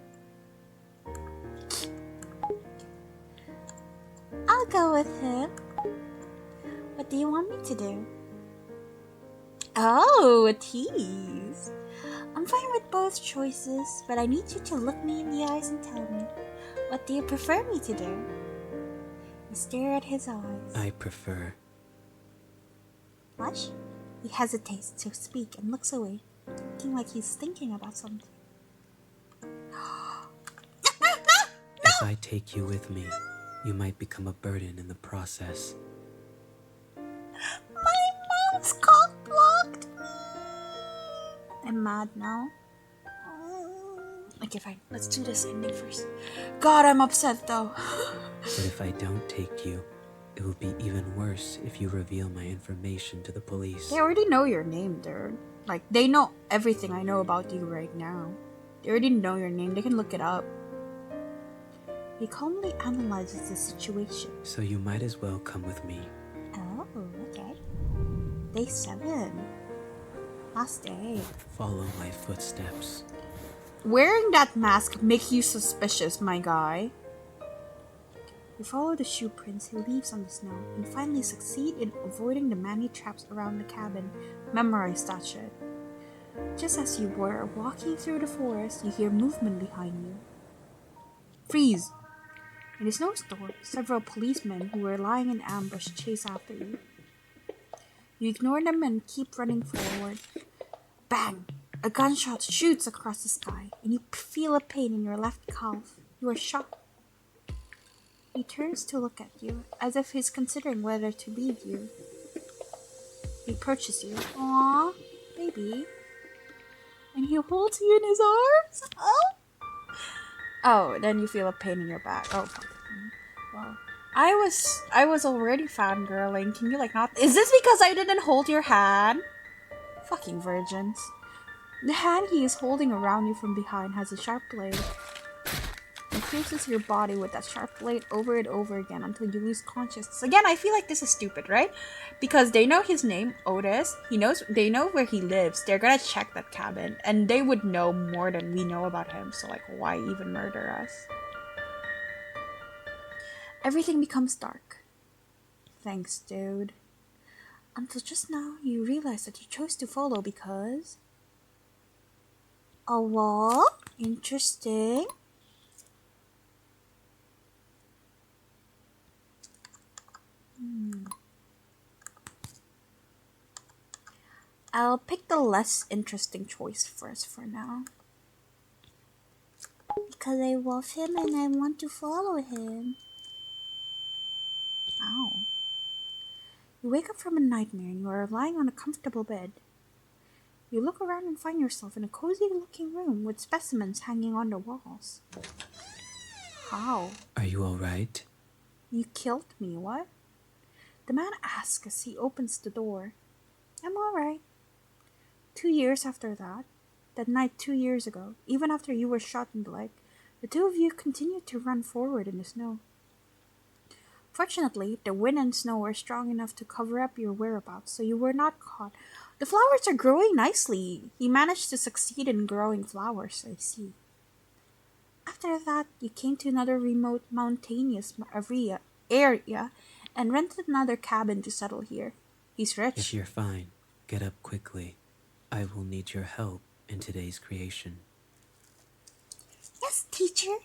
I'll go with him. What do you want me to do? Oh, a tease. I'm fine with both choices, but I need you to look me in the eyes and tell me, what do you prefer me to do? You stare at his eyes. I prefer... Blush? He hesitates to speak and looks away, looking like he's thinking about something. If I take you with me, you might become a burden in the process. My mom's cock blocked me. I'm mad now. Okay, fine. Let's do this ending first. God, I'm upset though. But if I don't take you, it will be even worse if you reveal my information to the police. They already know your name, dude. Like, they know everything I know about you right now. They already know your name. They can look it up. He calmly analyzes the situation. So you might as well come with me. Oh, okay. Day 7. Last day. Follow my footsteps. Wearing that mask makes you suspicious, my guy. You follow the shoe prints he leaves on the snow and finally succeed in avoiding the many traps around the cabin. Memorize that shit. Just as you were walking through the forest, you hear movement behind you. Freeze! In a snowstorm, several policemen who were lying in ambush chase after you. You ignore them and keep running forward. Bang! A gunshot shoots across the sky, and you feel a pain in your left calf. You are shocked. He turns to look at you, as if he's considering whether to leave you. He approaches you. Aww, baby. And he holds you in his arms. Oh, then you feel a pain in your back. Oh, fuck. Wow. I was already fangirling. Can you not? Is this because I didn't hold your hand? Fucking virgins. The hand he is holding around you from behind has a sharp blade. He pierces your body with that sharp blade over and over again until you lose consciousness. Again, I feel like this is stupid, right? Because they know his name, Otis. They know where he lives. They're gonna check that cabin, and they would know more than we know about him. So why even murder us? Everything becomes dark. Thanks, dude. Until just now, you realize that you chose to follow because... Oh, what? Interesting. I'll pick the less interesting choice first for now. Because I love him and I want to follow him. Ow. You wake up from a nightmare and you are lying on a comfortable bed. You look around and find yourself in a cozy looking room with specimens hanging on the walls. How? Are you alright? You killed me, what? The man asks as he opens the door. I'm alright. 2 years after that night 2 years ago, even after you were shot in the leg, the two of you continued to run forward in the snow. Fortunately, the wind and snow were strong enough to cover up your whereabouts, so you were not caught. The flowers are growing nicely. He managed to succeed in growing flowers, I see. After that, you came to another remote mountainous area and rented another cabin to settle here. He's rich. If you're fine, get up quickly. I will need your help in today's creation. Yes, teacher.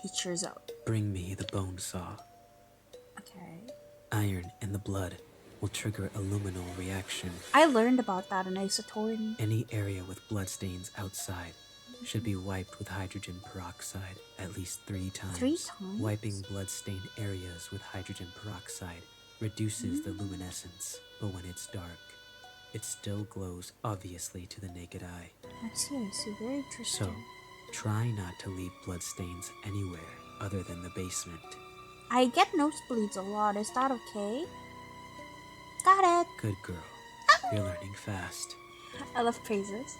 Teacher's out. Bring me the bone saw. Okay. Iron in the blood will trigger a luminal reaction. I learned about that in Isotorin. Any area with bloodstains outside should be wiped with hydrogen peroxide at least 3 times. 3 times? Wiping blood-stained areas with hydrogen peroxide reduces the luminescence, but when it's dark, it still glows obviously to the naked eye. I see. Very interesting. So, try not to leave bloodstains anywhere other than the basement. I get nosebleeds a lot. Is that okay? Got it. Good girl. You're learning fast. I love praises.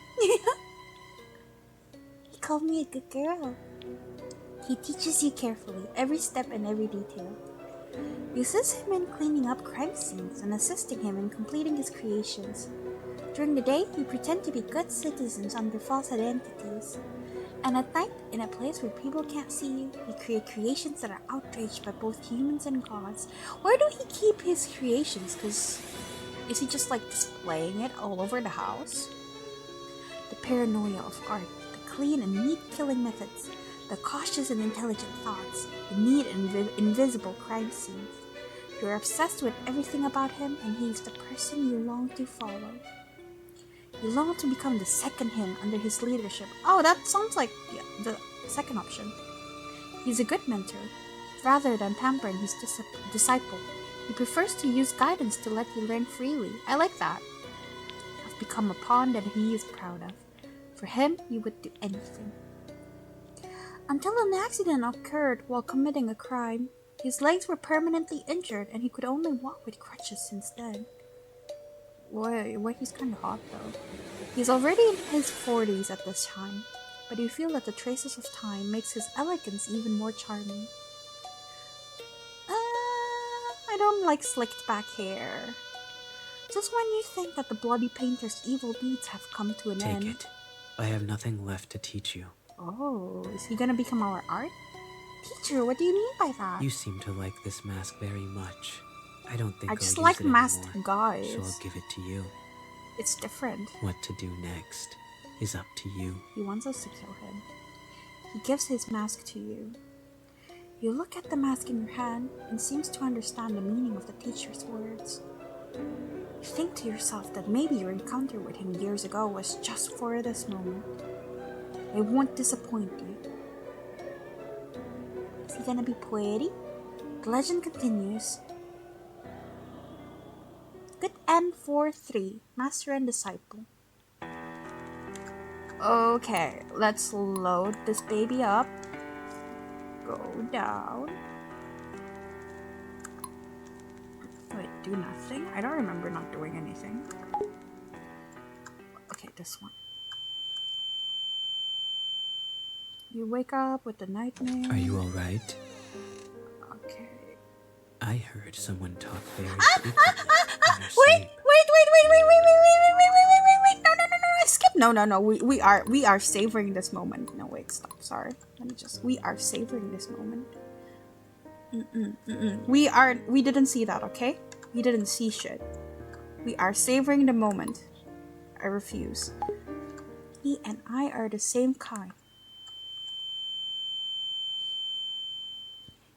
He called me a good girl. He teaches you carefully, every step and every detail. You assist him in cleaning up crime scenes and assisting him in completing his creations. During the day, you pretend to be good citizens under false identities. And at night, in a place where people can't see you, you create creations that are outraged by both humans and gods. Where do he keep his creations? Because is he just displaying it all over the house? The paranoia of art, the clean and neat killing methods, the cautious and intelligent thoughts, the neat and invisible crime scenes. You're obsessed with everything about him, and he's the person you long to follow. You long to become the second him under his leadership. Oh, that sounds like Second option. He's a good mentor. Rather than pampering his disciple, he prefers to use guidance to let you learn freely. I like that. I've become a pawn that he is proud of. For him, you would do anything. Until an accident occurred while committing a crime, his legs were permanently injured and he could only walk with crutches since then. Boy, he's kind of hot though. He's already in his 40s at this time, but you feel that the traces of time makes his elegance even more charming. I don't like slicked back hair. Just when you think that the bloody painter's evil deeds have come to an end. Take it. I have nothing left to teach you. Oh, is he gonna become our art teacher? What do you mean by that? You seem to like this mask very much. I don't think I I'll just use like it masked anymore, guys. so I'll give it to you. It's different. What to do next is up to you. He wants us to kill him. He gives his mask to you. You look at the mask in your hand and seems to understand the meaning of the teacher's words. You think to yourself that maybe your encounter with him years ago was just for this moment. It won't disappoint you. Is he gonna be pretty? The legend continues. Good end for 3. Master and Disciple. Okay, let's load this baby up. Go down. Wait, do nothing? I don't remember not doing anything. Okay, this one. You wake up with a nightmare. Are you alright? Okay. I heard someone talk very Wait! frequently in their Wait! sleep. No, skip. No. We are savoring this moment. No, wait, stop. Sorry. We are savoring this moment. We didn't see that, okay? We didn't see shit. We are savoring the moment. I refuse. He and I are the same kind.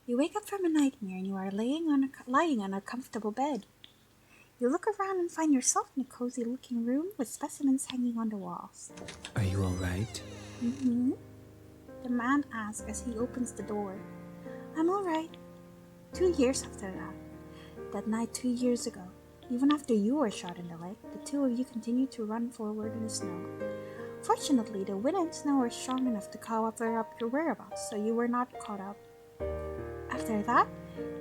You wake up from a nightmare and you are lying on a comfortable bed. You look around and find yourself in a cozy-looking room with specimens hanging on the walls. Are you alright? Mm-hmm. The man asks as he opens the door. I'm alright. 2 years after that night 2 years ago, even after you were shot in the leg, the two of you continued to run forward in the snow. Fortunately, the wind and snow were strong enough to cover up your whereabouts, so you were not caught up. After that,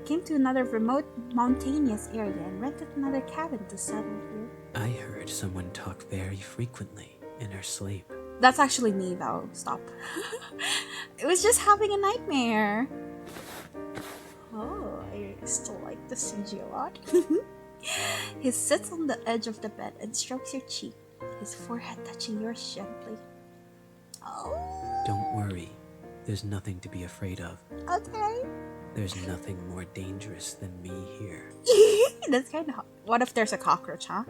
came to another remote mountainous area and rented another cabin to settle here. I heard someone talk very frequently in her sleep. That's actually me though. Stop. It was just having a nightmare. Oh, I still like the CG a lot. He sits on the edge of the bed and strokes your cheek, his forehead touching yours gently. Oh. Don't worry. There's nothing to be afraid of. Okay. There's nothing more dangerous than me here. That's kind of hot. What if there's a cockroach, huh?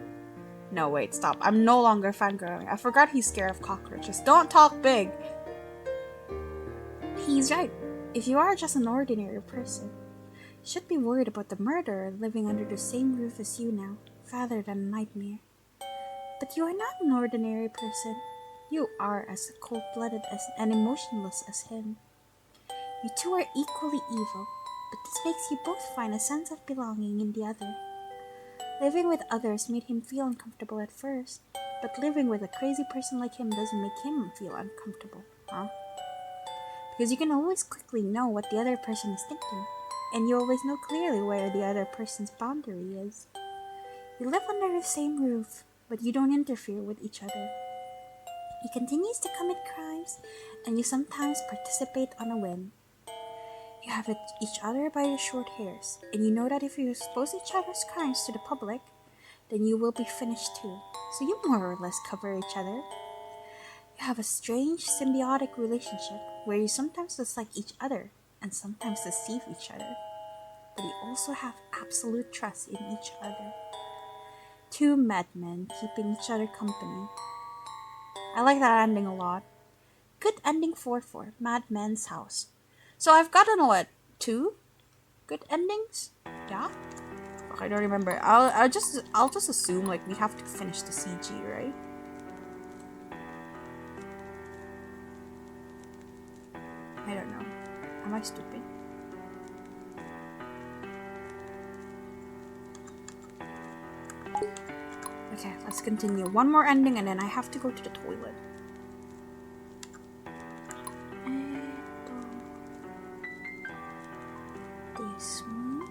No, wait, stop. I'm no longer fangirling. I forgot he's scared of cockroaches. Don't talk big. He's right. If you are just an ordinary person, you should be worried about the murderer living under the same roof as you now, rather than a nightmare. But you are not an ordinary person. You are as cold-blooded and emotionless as him. You two are equally evil, but this makes you both find a sense of belonging in the other. Living with others made him feel uncomfortable at first, but living with a crazy person like him doesn't make him feel uncomfortable, huh? Because you can always quickly know what the other person is thinking, and you always know clearly where the other person's boundary is. You live under the same roof, but you don't interfere with each other. He continues to commit crimes, and you sometimes participate on a whim. You have each other by your short hairs, and you know that if you expose each other's crimes to the public, then you will be finished too, so you more or less cover each other. You have a strange symbiotic relationship where you sometimes dislike each other and sometimes deceive each other, but you also have absolute trust in each other. Two madmen keeping each other company. I like that ending a lot. Good ending 4-4, Madman's House. So I've gotten what? 2 good endings? Yeah? I don't remember. I'll just assume like we have to finish the CG, right? Am I stupid? Okay, let's continue. One more ending and then I have to go to the toilet. This one.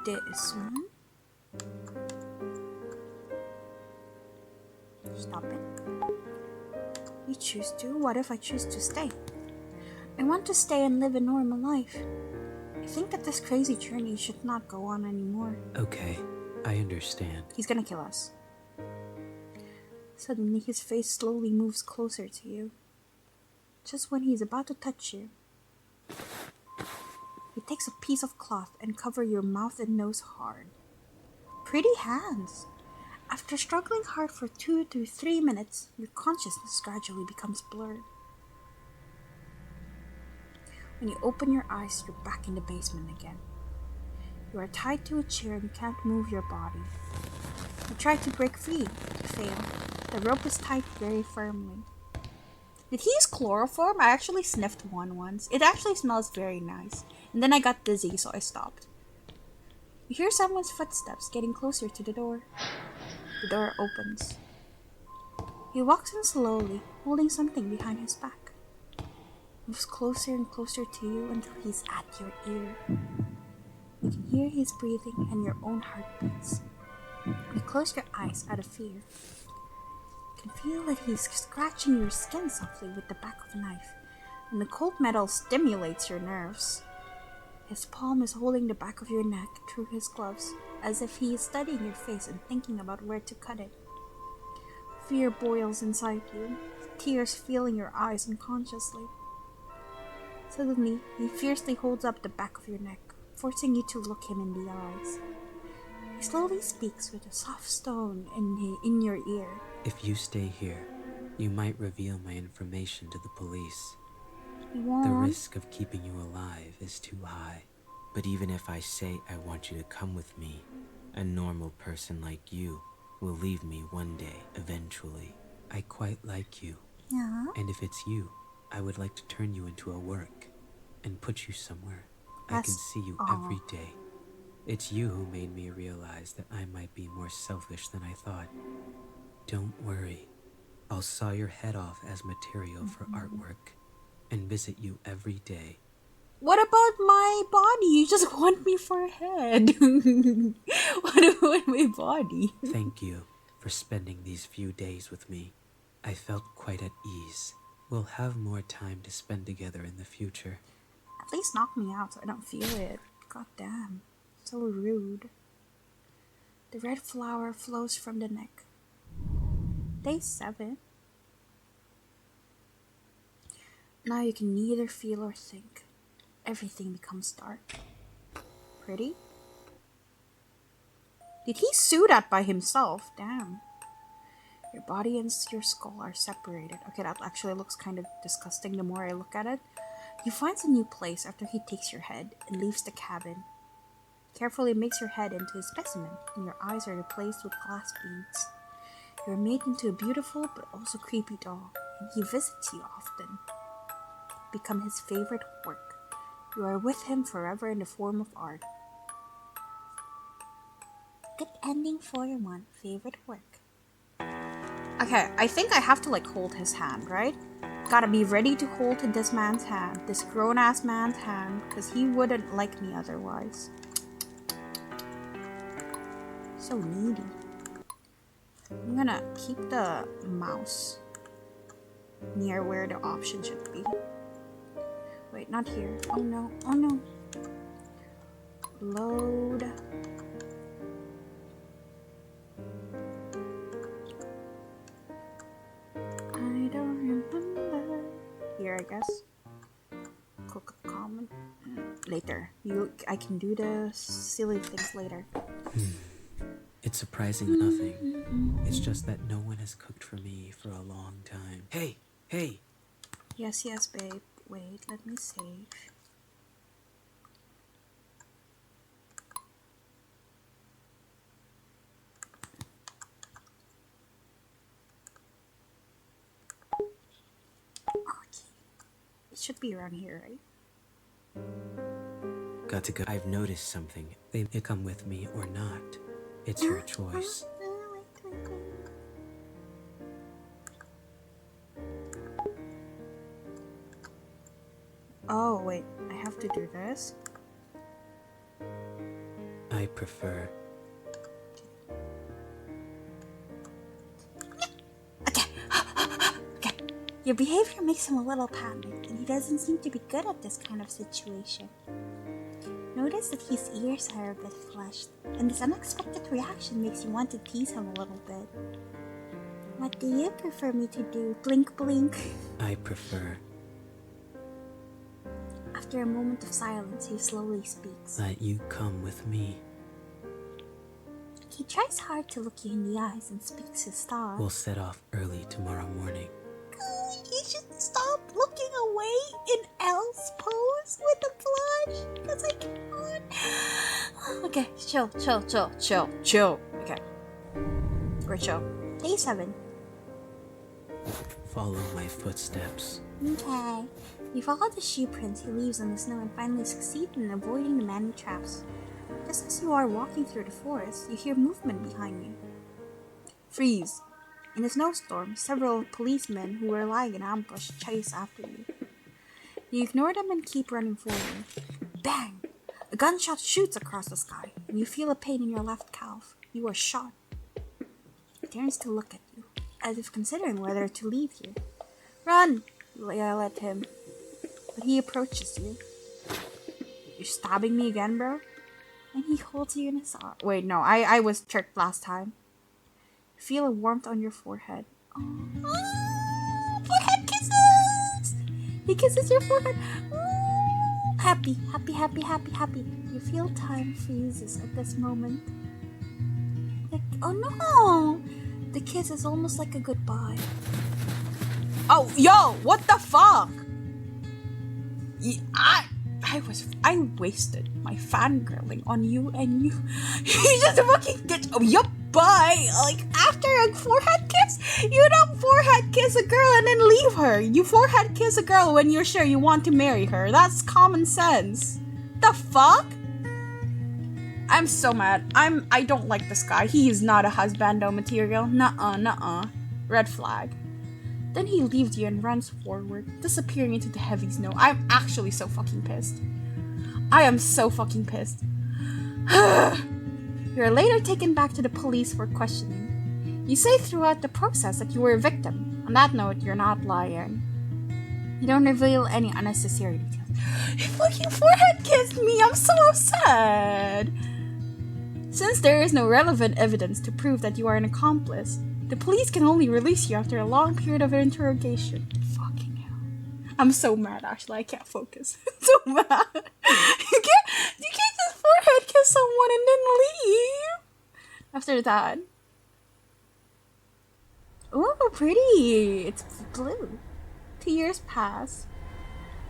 This one. Stop it. You choose to? What if I choose to stay? I want to stay and live a normal life. I think that this crazy journey should not go on anymore. Okay, I understand. He's gonna kill us. Suddenly, his face slowly moves closer to you. Just when he's about to touch you, he takes a piece of cloth and covers your mouth and nose hard. Pretty hands. After struggling hard for 2 to 3 minutes, your consciousness gradually becomes blurred. When you open your eyes, you're back in the basement again. You are tied to a chair and can't move your body. You try to break free, but fail. The rope is tied very firmly. Did he use chloroform? I actually sniffed one once. It actually smells very nice. And then I got dizzy, so I stopped. You hear someone's footsteps getting closer to the door. The door opens. He walks in slowly, holding something behind his back. Moves closer and closer to you until he's at your ear. You can hear his breathing and your own heartbeats. You close your eyes out of fear. You can feel that he's scratching your skin softly with the back of a knife, and the cold metal stimulates your nerves. His palm is holding the back of your neck through his gloves, as if he is studying your face and thinking about where to cut it. Fear boils inside you, tears filling your eyes unconsciously. Suddenly, he fiercely holds up the back of your neck, forcing you to look him in the eyes. He slowly speaks with a soft tone in your ear. If you stay here, you might reveal my information to the police. He won't. The risk of keeping you alive is too high. But even if I say I want you to come with me, a normal person like you will leave me one day, eventually. I quite like you. Yeah. And if it's you, I would like to turn you into a work and put you somewhere. I can see you every day. It's you who made me realize that I might be more selfish than I thought. Don't worry. I'll saw your head off as material for artwork and visit you every day. What about my body? You just want me for a head. What about my body? Thank you for spending these few days with me. I felt quite at ease. We'll have more time to spend together in the future. At least knock me out so I don't feel it. God damn. So rude. The red flower flows from the neck. Day 7. Now you can neither feel or think. Everything becomes dark. Pretty? Did he sew that by himself? Damn. Your body and your skull are separated. Okay, that actually looks kind of disgusting the more I look at it. He finds a new place after he takes your head and leaves the cabin. Carefully makes your head into a specimen, and your eyes are replaced with glass beads. You are made into a beautiful but also creepy doll, and he visits you often. Become his favorite work. You are with him forever in the form of art. Good ending for one. Favorite work. Okay, I think I have to hold his hand, right? Gotta be ready to hold this man's hand, this grown-ass man's hand, because he wouldn't like me otherwise. So needy. I'm gonna keep the mouse near where the option should be. Wait, not here. Oh no. Oh no. Load. I don't remember. Here, I guess. Cook a comment. Later. I can do the silly things later. It's surprising nothing. It's just that no one has cooked for me for a long time. Hey! Hey! Yes, babe. Wait, let me save. Okay. It should be around here, right? Got to go. I've noticed something. They may come with me or not. It's your choice. Oh, wait. I have to do this? I prefer. Okay. Okay. Your behavior makes him a little panicked, and he doesn't seem to be good at this kind of situation. Notice that his ears are a bit flushed, and this unexpected reaction makes you want to tease him a little bit. What do you prefer me to do? Blink, blink. I prefer. After a moment of silence, he slowly speaks. That you come with me. He tries hard to look you in the eyes and speaks his thoughts. We'll set off early tomorrow morning. You should stop looking away in L's pose with the blush, because I can't. Okay, chill. Okay. We're chill. Day 7. Follow my footsteps. Okay. You follow the shoe prints he leaves on the snow and finally succeed in avoiding the many traps. Just as you are walking through the forest, you hear movement behind you. Freeze! In a snowstorm, several policemen who were lying in ambush chase after you. You ignore them and keep running forward. Bang! A gunshot shoots across the sky, and you feel a pain in your left calf. You are shot. He turns to look at you, as if considering whether to leave you. Run! You yell at him, but he approaches you. You're stabbing me again, bro? And he holds you in his arm. Wait, no, I was tricked last time. You feel a warmth on your forehead. Oh, forehead kisses! He kisses your forehead. Oh, happy. You feel time freezes at this moment. Like, oh no! The kiss is almost like a goodbye. Oh, yo, what the fuck? I wasted my fangirling on you, and you just fucking did. Oh, yup, bye. Like, after a forehead kiss, you don't forehead kiss a girl and then leave her. You forehead kiss a girl when you're sure you want to marry her. That's common sense. The fuck? I'm so mad. I don't like this guy. He is not a husbando material. Nuh-uh. Red flag. Then he leaves you and runs forward, disappearing into the heavy snow. I'm actually so fucking pissed. I am so fucking pissed. You're later taken back to the police for questioning. You say throughout the process that you were a victim. On that note, you're not lying. You don't reveal any unnecessary details. You fucking forehead kissed me! I'm so upset! Since there is no relevant evidence to prove that you are an accomplice, the police can only release you after a long period of interrogation. Fucking hell. I'm so mad, actually. I can't focus. I'm so mad. You can't just forehead kiss someone and then leave. After that. Ooh, pretty. It's blue. 2 years pass.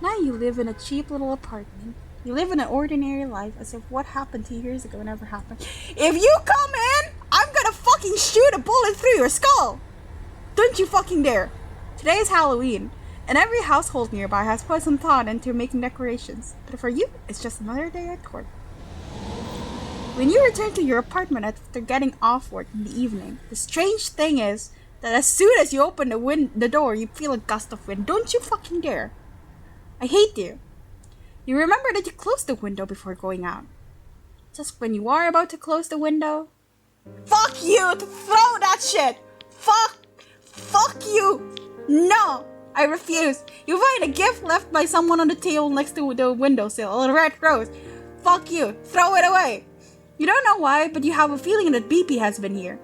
Now you live in a cheap little apartment. You live in an ordinary life as if what happened 2 years ago never happened. If you come in, I'm gonna fucking shoot a bullet through your skull! Don't you fucking dare! Today is Halloween, and every household nearby has put some thought into making decorations. But for you, it's just another day at court. When you return to your apartment after getting off work in the evening, the strange thing is that as soon as you open the door, you feel a gust of wind. Don't you fucking dare! I hate you. You remember that you closed the window before going out. Just when you are about to close the window, fuck you! To throw that shit! Fuck you! No! I refuse! You find a gift left by someone on the table next to the windowsill, a red rose. Fuck you! Throw it away! You don't know why, but you have a feeling that BP has been here.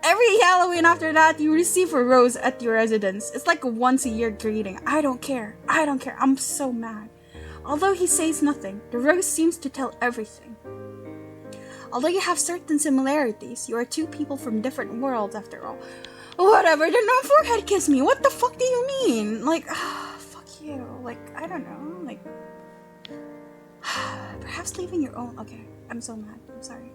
Every Halloween after that, you receive a rose at your residence. It's like a once-a-year greeting. I don't care. I'm so mad. Although he says nothing, the rose seems to tell everything. Although you have certain similarities, you are two people from different worlds after all. Whatever, then don't forehead kiss me. What the fuck do you mean? Like, fuck you. Like, I don't know. Like, perhaps living your own... Okay, I'm so mad. I'm sorry.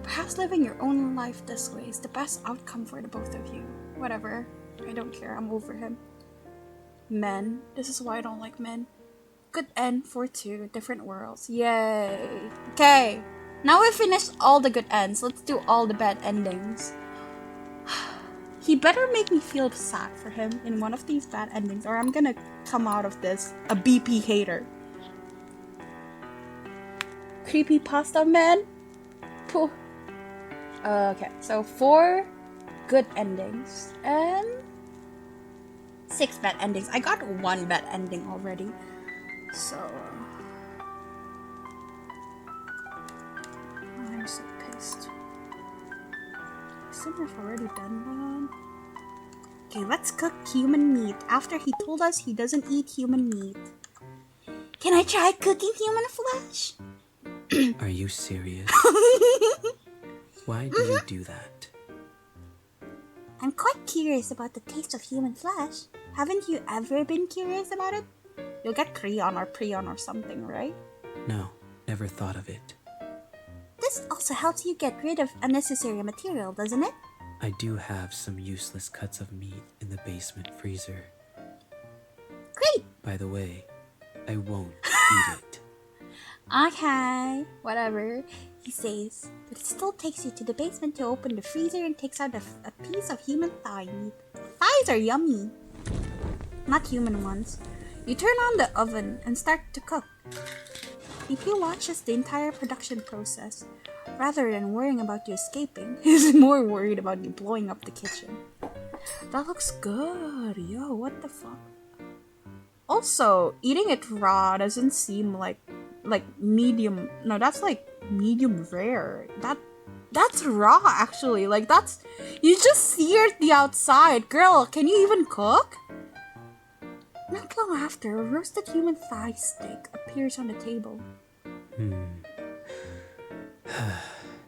Perhaps living your own life this way is the best outcome for the both of you. Whatever. I don't care. I'm over him. Men. This is why I don't like men. Good end for 2 different worlds. Yay. Okay. Now we've finished all the good ends. Let's do all the bad endings. He better make me feel sad for him in one of these bad endings, or I'm gonna come out of this a BP hater. Creepy pasta man? Pooh. Okay, so 4 good endings and 6 bad endings. I got 1 bad ending already. So I'm so pissed. Summer's already done that. Okay, let's cook human meat after he told us he doesn't eat human meat. Can I try cooking human flesh? Are you serious? Why do you do that? I'm quite curious about the taste of human flesh. Haven't you ever been curious about it? You'll get Creon or Prion or something, right? No, never thought of it. This also helps you get rid of unnecessary material, doesn't it? I do have some useless cuts of meat in the basement freezer. Great! By the way, I won't eat it. Okay, whatever, he says, but it still takes you to the basement to open the freezer and takes out a piece of human thigh meat. Thighs are yummy. Not human ones. You turn on the oven and start to cook. BP watches the entire production process. Rather than worrying about you escaping, he's more worried about you blowing up the kitchen. That looks good. Yo, what the fuck? Also, eating it raw doesn't seem like medium. No, that's like medium rare. That's raw actually. Like that's you just seared the outside. Girl, can you even cook? Not long after, a roasted human thigh steak appears on the table.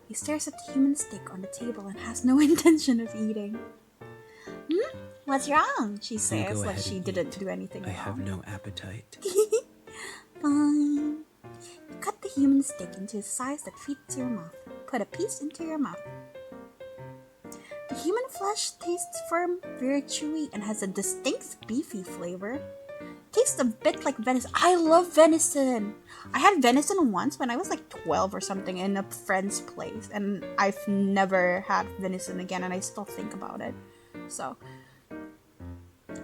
He stares at the human steak on the table and has no intention of eating. What's wrong? She says, like she didn't do anything wrong. I have no appetite. Fine. You cut the human steak into a size that fits your mouth. Put a piece into your mouth. The human flesh tastes firm, very chewy, and has a distinct beefy flavor. Tastes a bit like venison. I love venison. I had venison once when I was like 12 or something in a friend's place, and I've never had venison again, and I still think about it. So,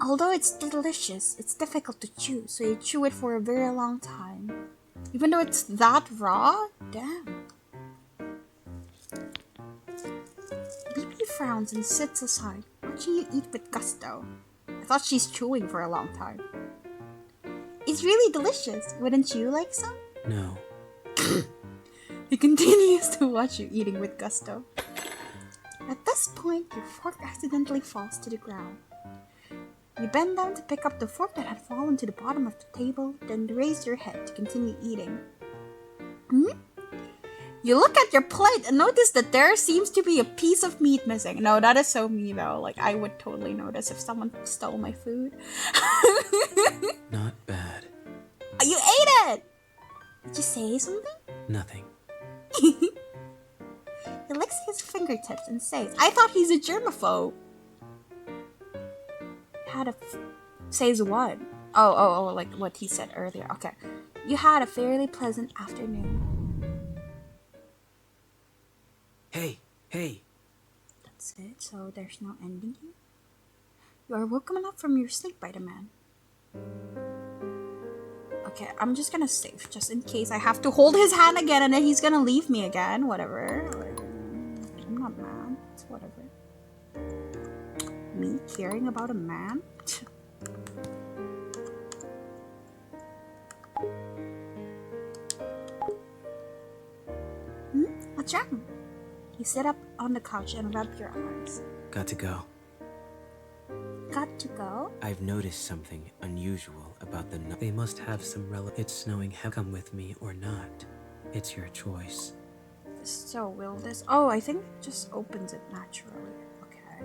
although it's delicious, it's difficult to chew, so you chew it for a very long time. Even though it's that raw, damn. BP frowns and sits aside, watching you eat with gusto. I thought she's chewing for a long time. It's really delicious. Wouldn't you like some? No. He continues to watch you eating with gusto. At this point, your fork accidentally falls to the ground. You bend down to pick up the fork that had fallen to the bottom of the table, then raise your head to continue eating. You look at your plate and notice that there seems to be a piece of meat missing. No, that is so me though. Like, I would totally notice if someone stole my food. Not bad. You ate it! Did you say something? Nothing. He licks his fingertips and says, I thought he's a germaphobe. Says what? Oh, like what he said earlier. Okay. You had a fairly pleasant afternoon. Hey. That's it, so there's no ending here? You are woken up from your sleep by the man. Okay, I'm just gonna save, just in case I have to hold his hand again and then he's gonna leave me again. Whatever. I'm not mad. It's whatever. Me caring about a man? What's wrong? You sit up on the couch and rub your eyes. Got to go. Got to go? I've noticed something unusual about the They must have some It's snowing heavy. Come with me or not. It's your choice. So will this... Oh, I think it just opens it naturally. Okay.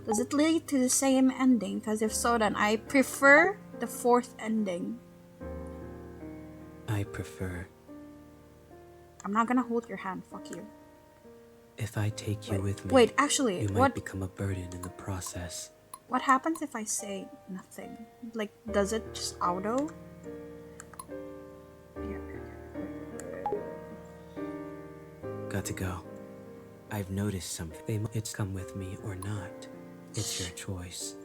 Does it lead to the same ending? Because if so, then I prefer the 4th ending. I prefer... I'm not gonna hold your hand. Fuck you. If I take you with me... Wait, actually, you might become a burden in the process. What happens if I say nothing? Like, does it just auto? got to go. I've noticed something. It's come with me or not. It's your choice.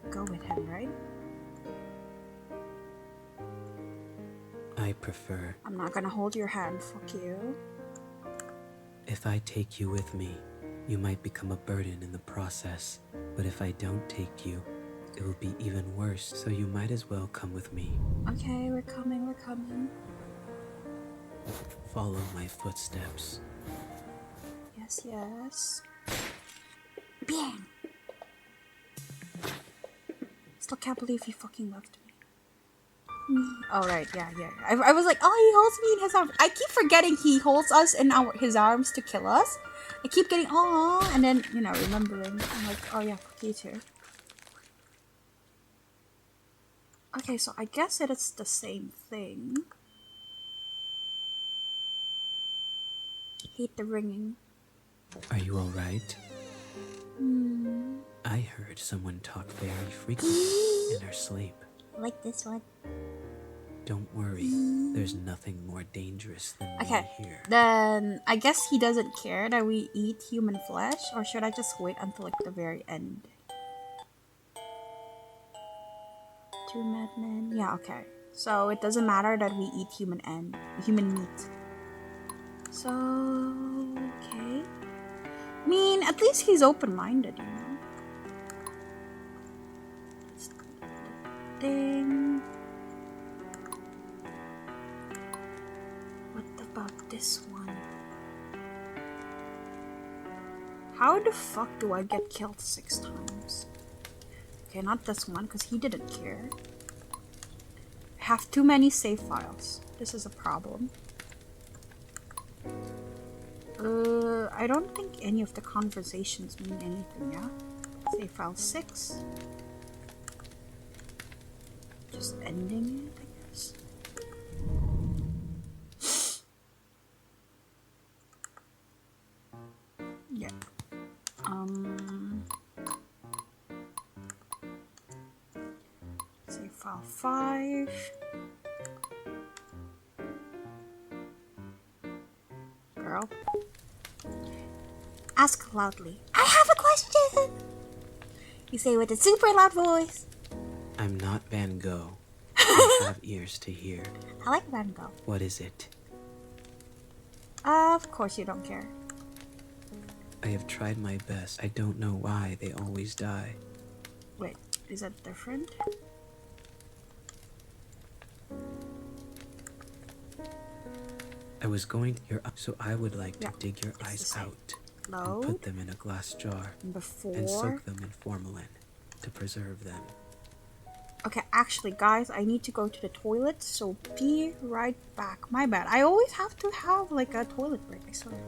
Go with him, right? I prefer. I'm not gonna hold your hand, fuck you. If I take you with me, you might become a burden in the process. But if I don't take you, it will be even worse. So you might as well come with me. Okay, we're coming, we're coming. Follow my footsteps. Yes, yes. Bang! Still can't believe he fucking left me. Oh, right, yeah. I was like, oh, he holds me in his arms. I keep forgetting he holds us in his arms to kill us. I keep getting, oh, and then, you know, remembering. I'm like, oh yeah, fuck you too. Okay, so I guess it is the same thing. Hate the ringing. Are you alright? I heard someone talk very frequently in her sleep. I like this one. Don't worry, there's nothing more dangerous than me here. Then I guess he doesn't care that we eat human flesh, or should I just wait until like the very end? Two madmen. Yeah, okay. So it doesn't matter that we eat human meat. So okay. I mean, at least he's open-minded, you know. Let's do the thing. What about this one? How the fuck do I get killed 6 times? Okay, not this one, because he didn't care. I have too many save files. This is a problem. I don't think any of the conversations mean anything, yeah? Save file 6. Just ending it, I guess. Yeah. Save file 5. Girl. Ask loudly. I have a question! You say with a super loud voice. I'm not Van Gogh. I have ears to hear. I like Van Gogh. What is it? Of course you don't care. I have tried my best. I don't know why they always die. Wait, is that different? I was going to your so I would like to dig your it's the eyes same. out Load. and put them in a glass jar Before. and soak them in formalin to preserve them. Okay, actually, guys, I need to go to the toilet, so be right back. My bad. I always have to have like a toilet break, I swear.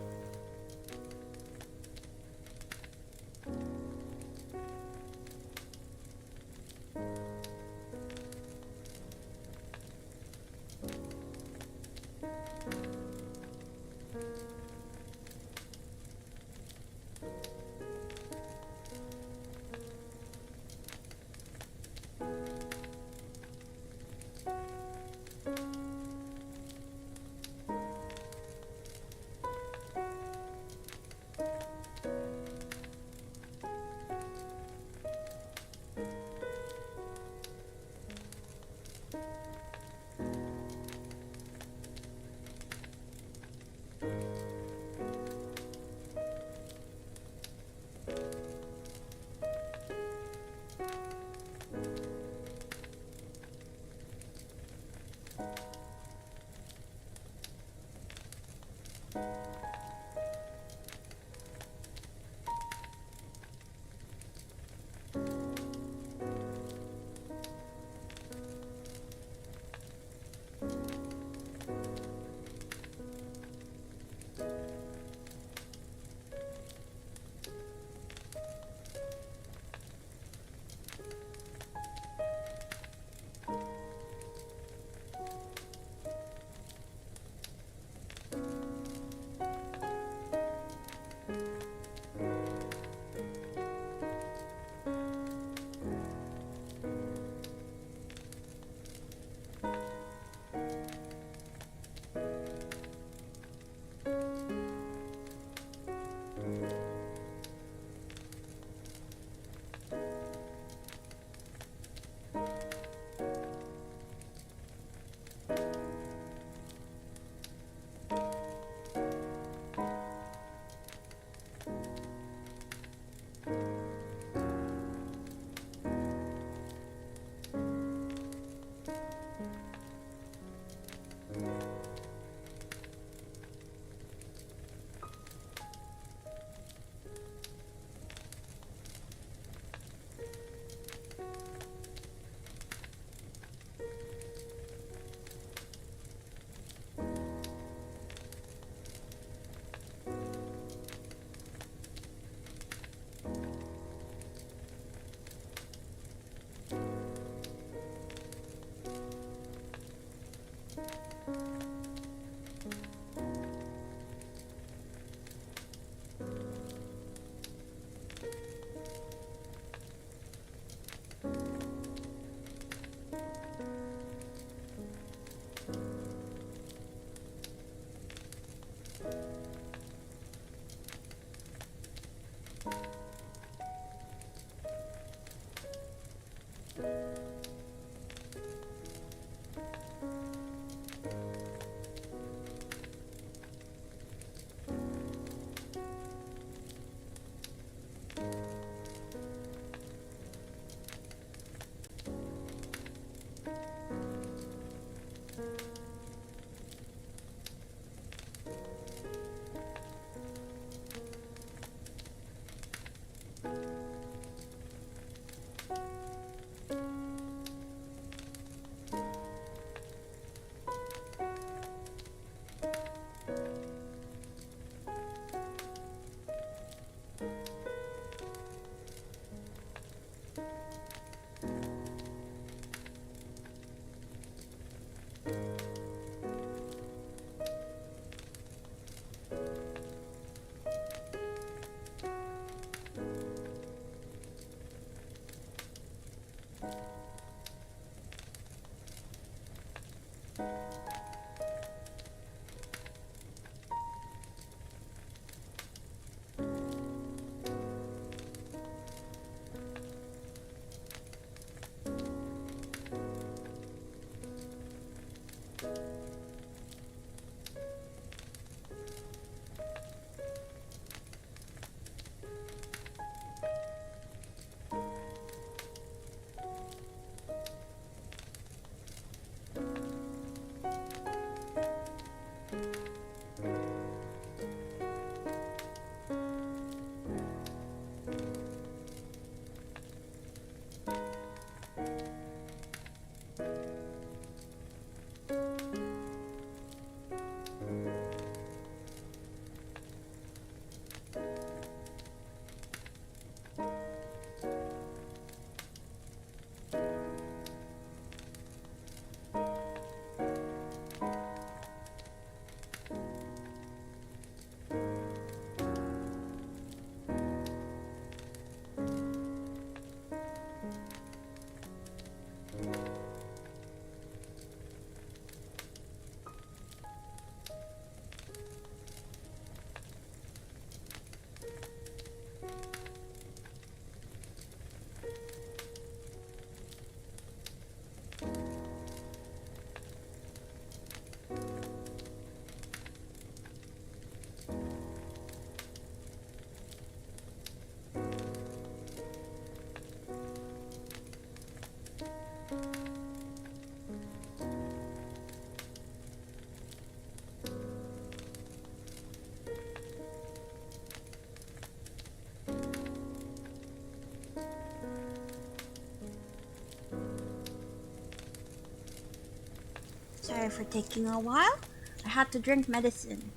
Sorry for taking a while. I had to drink medicine.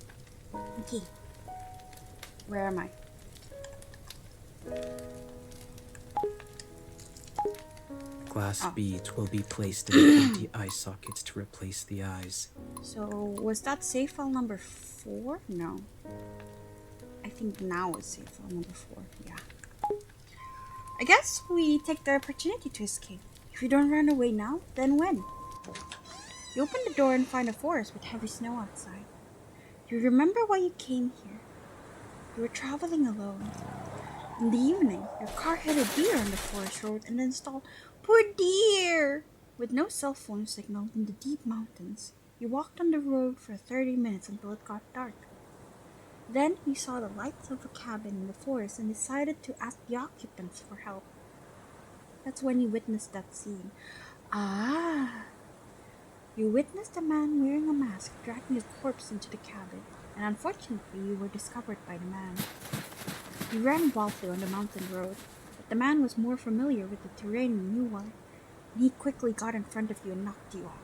Okay, where am I? Glass Oh, beads will be placed in the empty eye sockets to replace the eyes. so was that save file number 4? No. I think now it's save file number 4. Yeah. I guess we take the opportunity to escape. If you don't run away now, then when? You open the door and find a forest with heavy snow outside. You remember why you came here. You were traveling alone. In the evening, your car hit a deer on the forest road and then stalled. Poor deer! With no cell phone signal in the deep mountains, you walked on the road for 30 minutes until it got dark. Then you saw the lights of a cabin in the forest and decided to ask the occupants for help. That's when you witnessed that scene. Ah, You witnessed a man wearing a mask dragging his corpse into the cabin, and unfortunately you were discovered by the man. You ran wildly on the mountain road, but the man was more familiar with the terrain than you were, and he quickly got in front of you and knocked you off.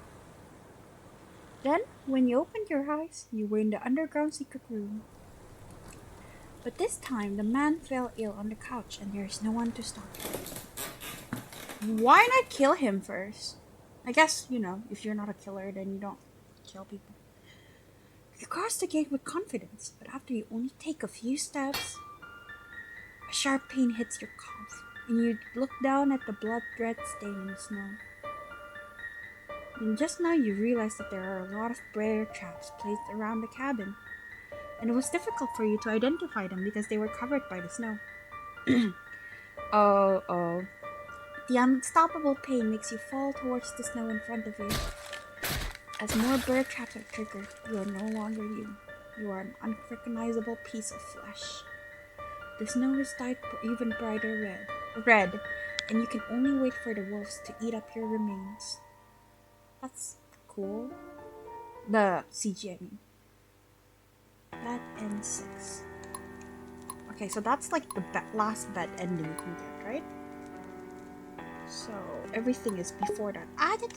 Then, when you opened your eyes, you were in the underground secret room. But this time, the man fell ill on the couch and there is no one to stop him. Why not kill him first? I guess, if you're not a killer, then you don't kill people. You cross the gate with confidence, but after you only take a few steps, a sharp pain hits your calf, and you look down at the blood-red stain in the snow. And just now you realize that there are a lot of bear traps placed around the cabin, and it was difficult for you to identify them because they were covered by the snow. Oh. The unstoppable pain makes you fall towards the snow in front of you. As more bear traps are triggered, you are no longer you. You are an unrecognizable piece of flesh. The snow is dyed even brighter red, and you can only wait for the wolves to eat up your remains. That's cool. The CG, I mean. That ends 6. Okay, so that's like the last bad ending you can get, right? So everything is before that. Okay,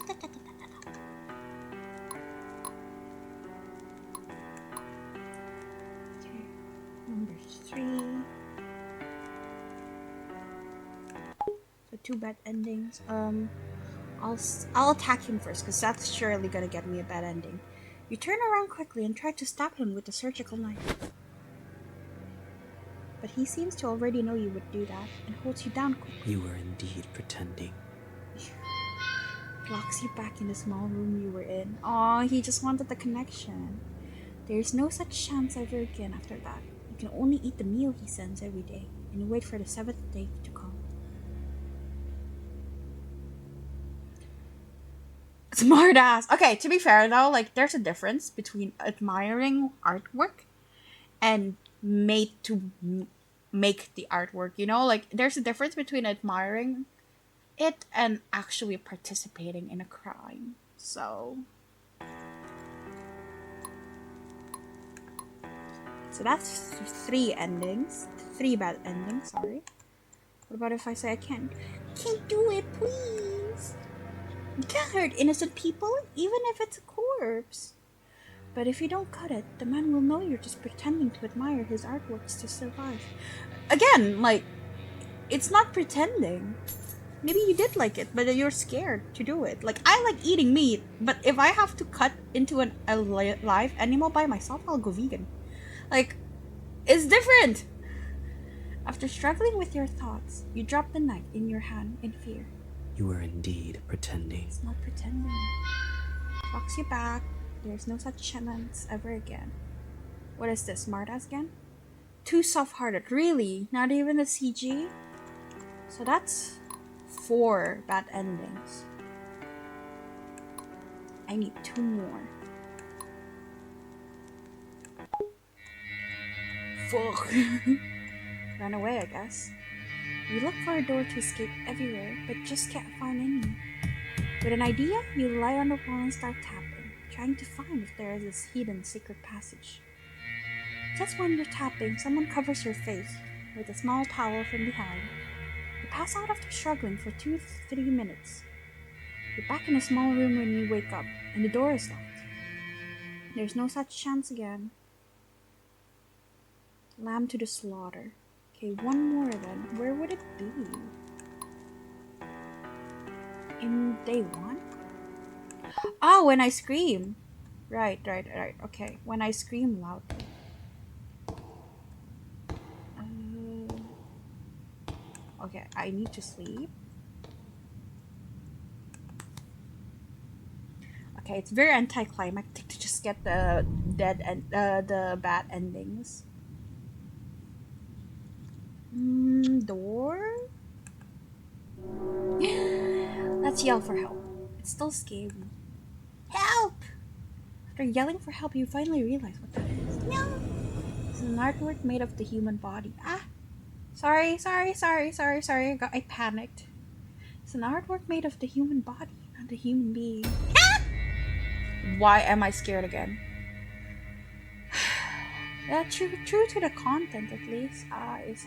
number 3. So 2 bad endings. I'll attack him first, because that's surely gonna get me a bad ending. You turn around quickly and try to stab him with a surgical knife. But he seems to already know you would do that, and holds you down quickly. You were indeed pretending. Locks you back in the small room you were in. Aw, he just wanted the connection. There is no such chance ever again after that. You can only eat the meal he sends every day, and you wait for the 7th day to come. Smart ass. Okay, to be fair though, like there's a difference between admiring artwork and made to make the artwork, like there's a difference between admiring it and actually participating in a crime. So that's 3 endings. 3 bad endings, sorry. What about if I say I can't do it, please? You can't hurt innocent people, even if it's a corpse. But if you don't cut it, the man will know you're just pretending to admire his artworks to survive. Again, like, it's not pretending. Maybe you did like it, but you're scared to do it. Like, I like eating meat, but if I have to cut into a live animal by myself, I'll go vegan. Like, it's different. After struggling with your thoughts, you drop the knife in your hand in fear. You were indeed pretending. It's not pretending. Locks you back. There's no such chance ever again. What is this, smartass again? Too soft-hearted. Really? Not even the CG? So that's 4 bad endings. I need 2 more. Fuck. Run away, I guess. You look for a door to escape everywhere, but just can't find any. With an idea, you lie on the wall and start tapping, trying to find if there is this hidden secret passage. Just when you're tapping, someone covers your face with a small towel from behind. You pass out after struggling for 2 to 3 minutes. You're back in a small room when you wake up, and the door is locked. There's no such chance again. Lamb to the slaughter. Okay, 1 more then. Where would it be? In day 1? Oh, when I scream. Right. Okay, when I scream loudly. Okay, I need to sleep. Okay, it's very anticlimactic to just get the the bad endings. Door? Let's yell for help. It's still scary. Help! After yelling for help, you finally realize what that is. No! It's an artwork made of the human body. Sorry. I panicked. It's an artwork made of the human body, not the human being. Why am I scared again? Yeah, true to the content at least. Is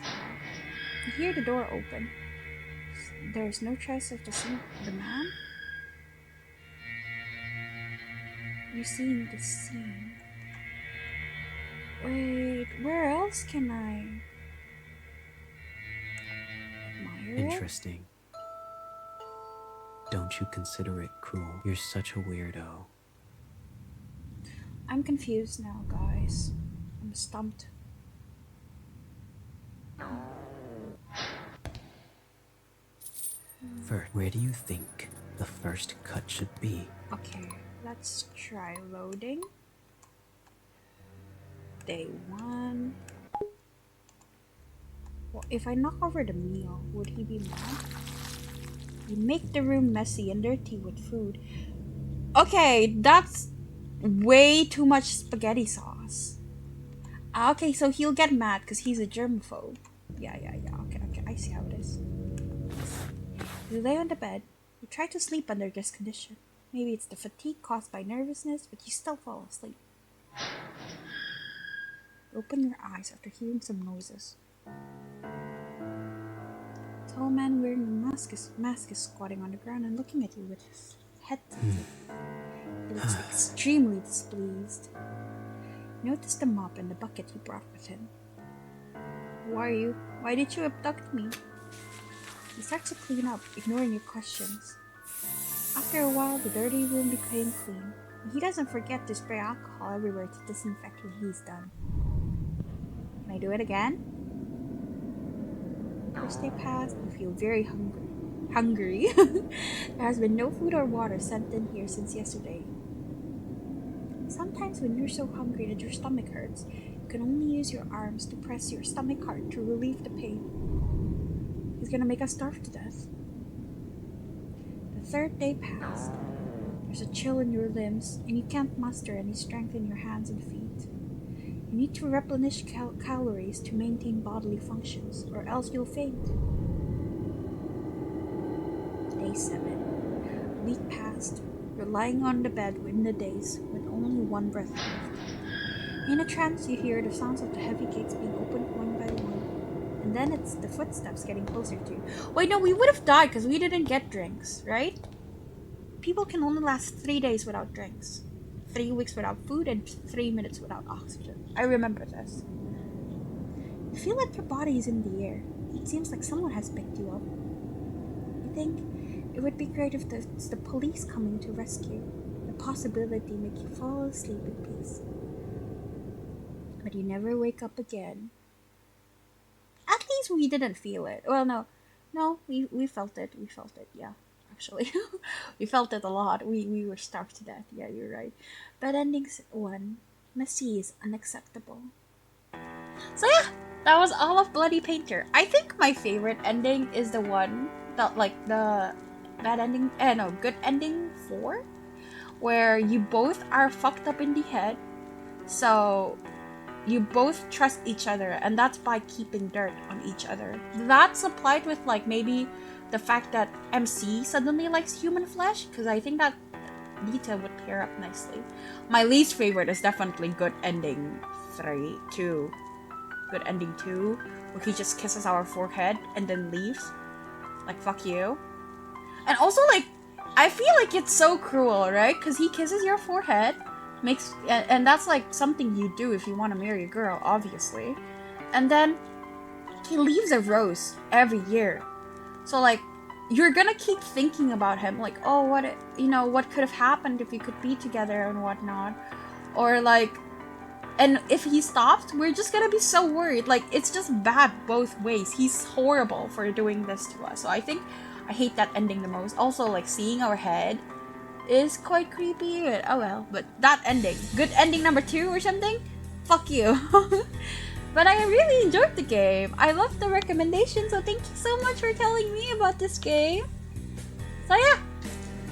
you hear the door open. There's no trace of the man. You're seeing the scene. Wait, where else can I admire it? Interesting. Don't you consider it cruel? You're such a weirdo. I'm confused now, guys. I'm stumped. First, where do you think the first cut should be? Okay, let's try loading. Day 1. Well, if I knock over the meal, would he be mad? You make the room messy and dirty with food. Okay, that's way too much spaghetti sauce. Okay, so he'll get mad because he's a germaphobe. Yeah. Okay, I see how it is. You lay on the bed. You try to sleep under this condition. Maybe it's the fatigue caused by nervousness, but you still fall asleep. You open your eyes after hearing some noises. A tall man wearing a mask is squatting on the ground and looking at you with his head tilted. He looks extremely displeased. You notice the mop and the bucket he brought with him. Who are you? Why did you abduct me? He starts to clean up, ignoring your questions. After a while, the dirty room became clean. He doesn't forget to spray alcohol everywhere to disinfect when he's done. Can I do it again? First day passed, you feel very hungry. There has been no food or water sent in here since yesterday. Sometimes when you're so hungry that your stomach hurts, you can only use your arms to press your stomach hard to relieve the pain. He's gonna make us starve to death. The third day passed. There's a chill in your limbs, and you can't muster any strength in your hands and feet. You need to replenish calories to maintain bodily functions, or else you'll faint. Day 7. A week passed. You're lying on the bed in the daze with only one breath left. In a trance, you hear the sounds of the heavy gates being opened one by one. And then it's the footsteps getting closer to you. Wait, no, we would have died because we didn't get drinks, right? People can only last 3 days without drinks. 3 weeks without food and 3 minutes without oxygen. I remember this. You feel like your body is in the air. It seems like someone has picked you up. You think it would be great if it's the police coming to rescue. The possibility make you fall asleep in peace. But you never wake up again. At least we didn't feel it. Well, no, we felt it. We felt it, yeah. Actually, we felt it a lot. We were starved to death. Yeah, you're right. Bad endings 1. Messy is unacceptable. So yeah, that was all of Bloody Painter. I think my favorite ending is the one that like the bad ending. No, good ending 4, where you both are fucked up in the head. So you both trust each other, and that's by keeping dirt on each other. That's applied with like maybe the fact that MC suddenly likes human flesh, because I think that detail would pair up nicely. My least favorite is definitely Good Ending 2. Good Ending 2, where he just kisses our forehead and then leaves. Like, fuck you. And also, like, I feel like it's so cruel, right? Because he kisses your forehead, and that's like something you do if you want to marry a girl, obviously. And then he leaves a rose every year. So like, you're gonna keep thinking about him, like, oh, what could have happened if we could be together and whatnot, or like, and if he stops, we're just gonna be so worried. Like, it's just bad both ways. He's horrible for doing this to us. So I think I hate that ending the most. Also, like, seeing our head is quite creepy. But oh well. But that ending, Good Ending number 2 or something, fuck you. But I really enjoyed the game. I loved the recommendation, so thank you so much for telling me about this game. So yeah,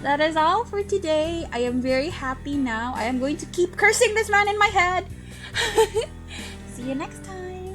that is all for today. I am very happy now. I am going to keep cursing this man in my head. See you next time.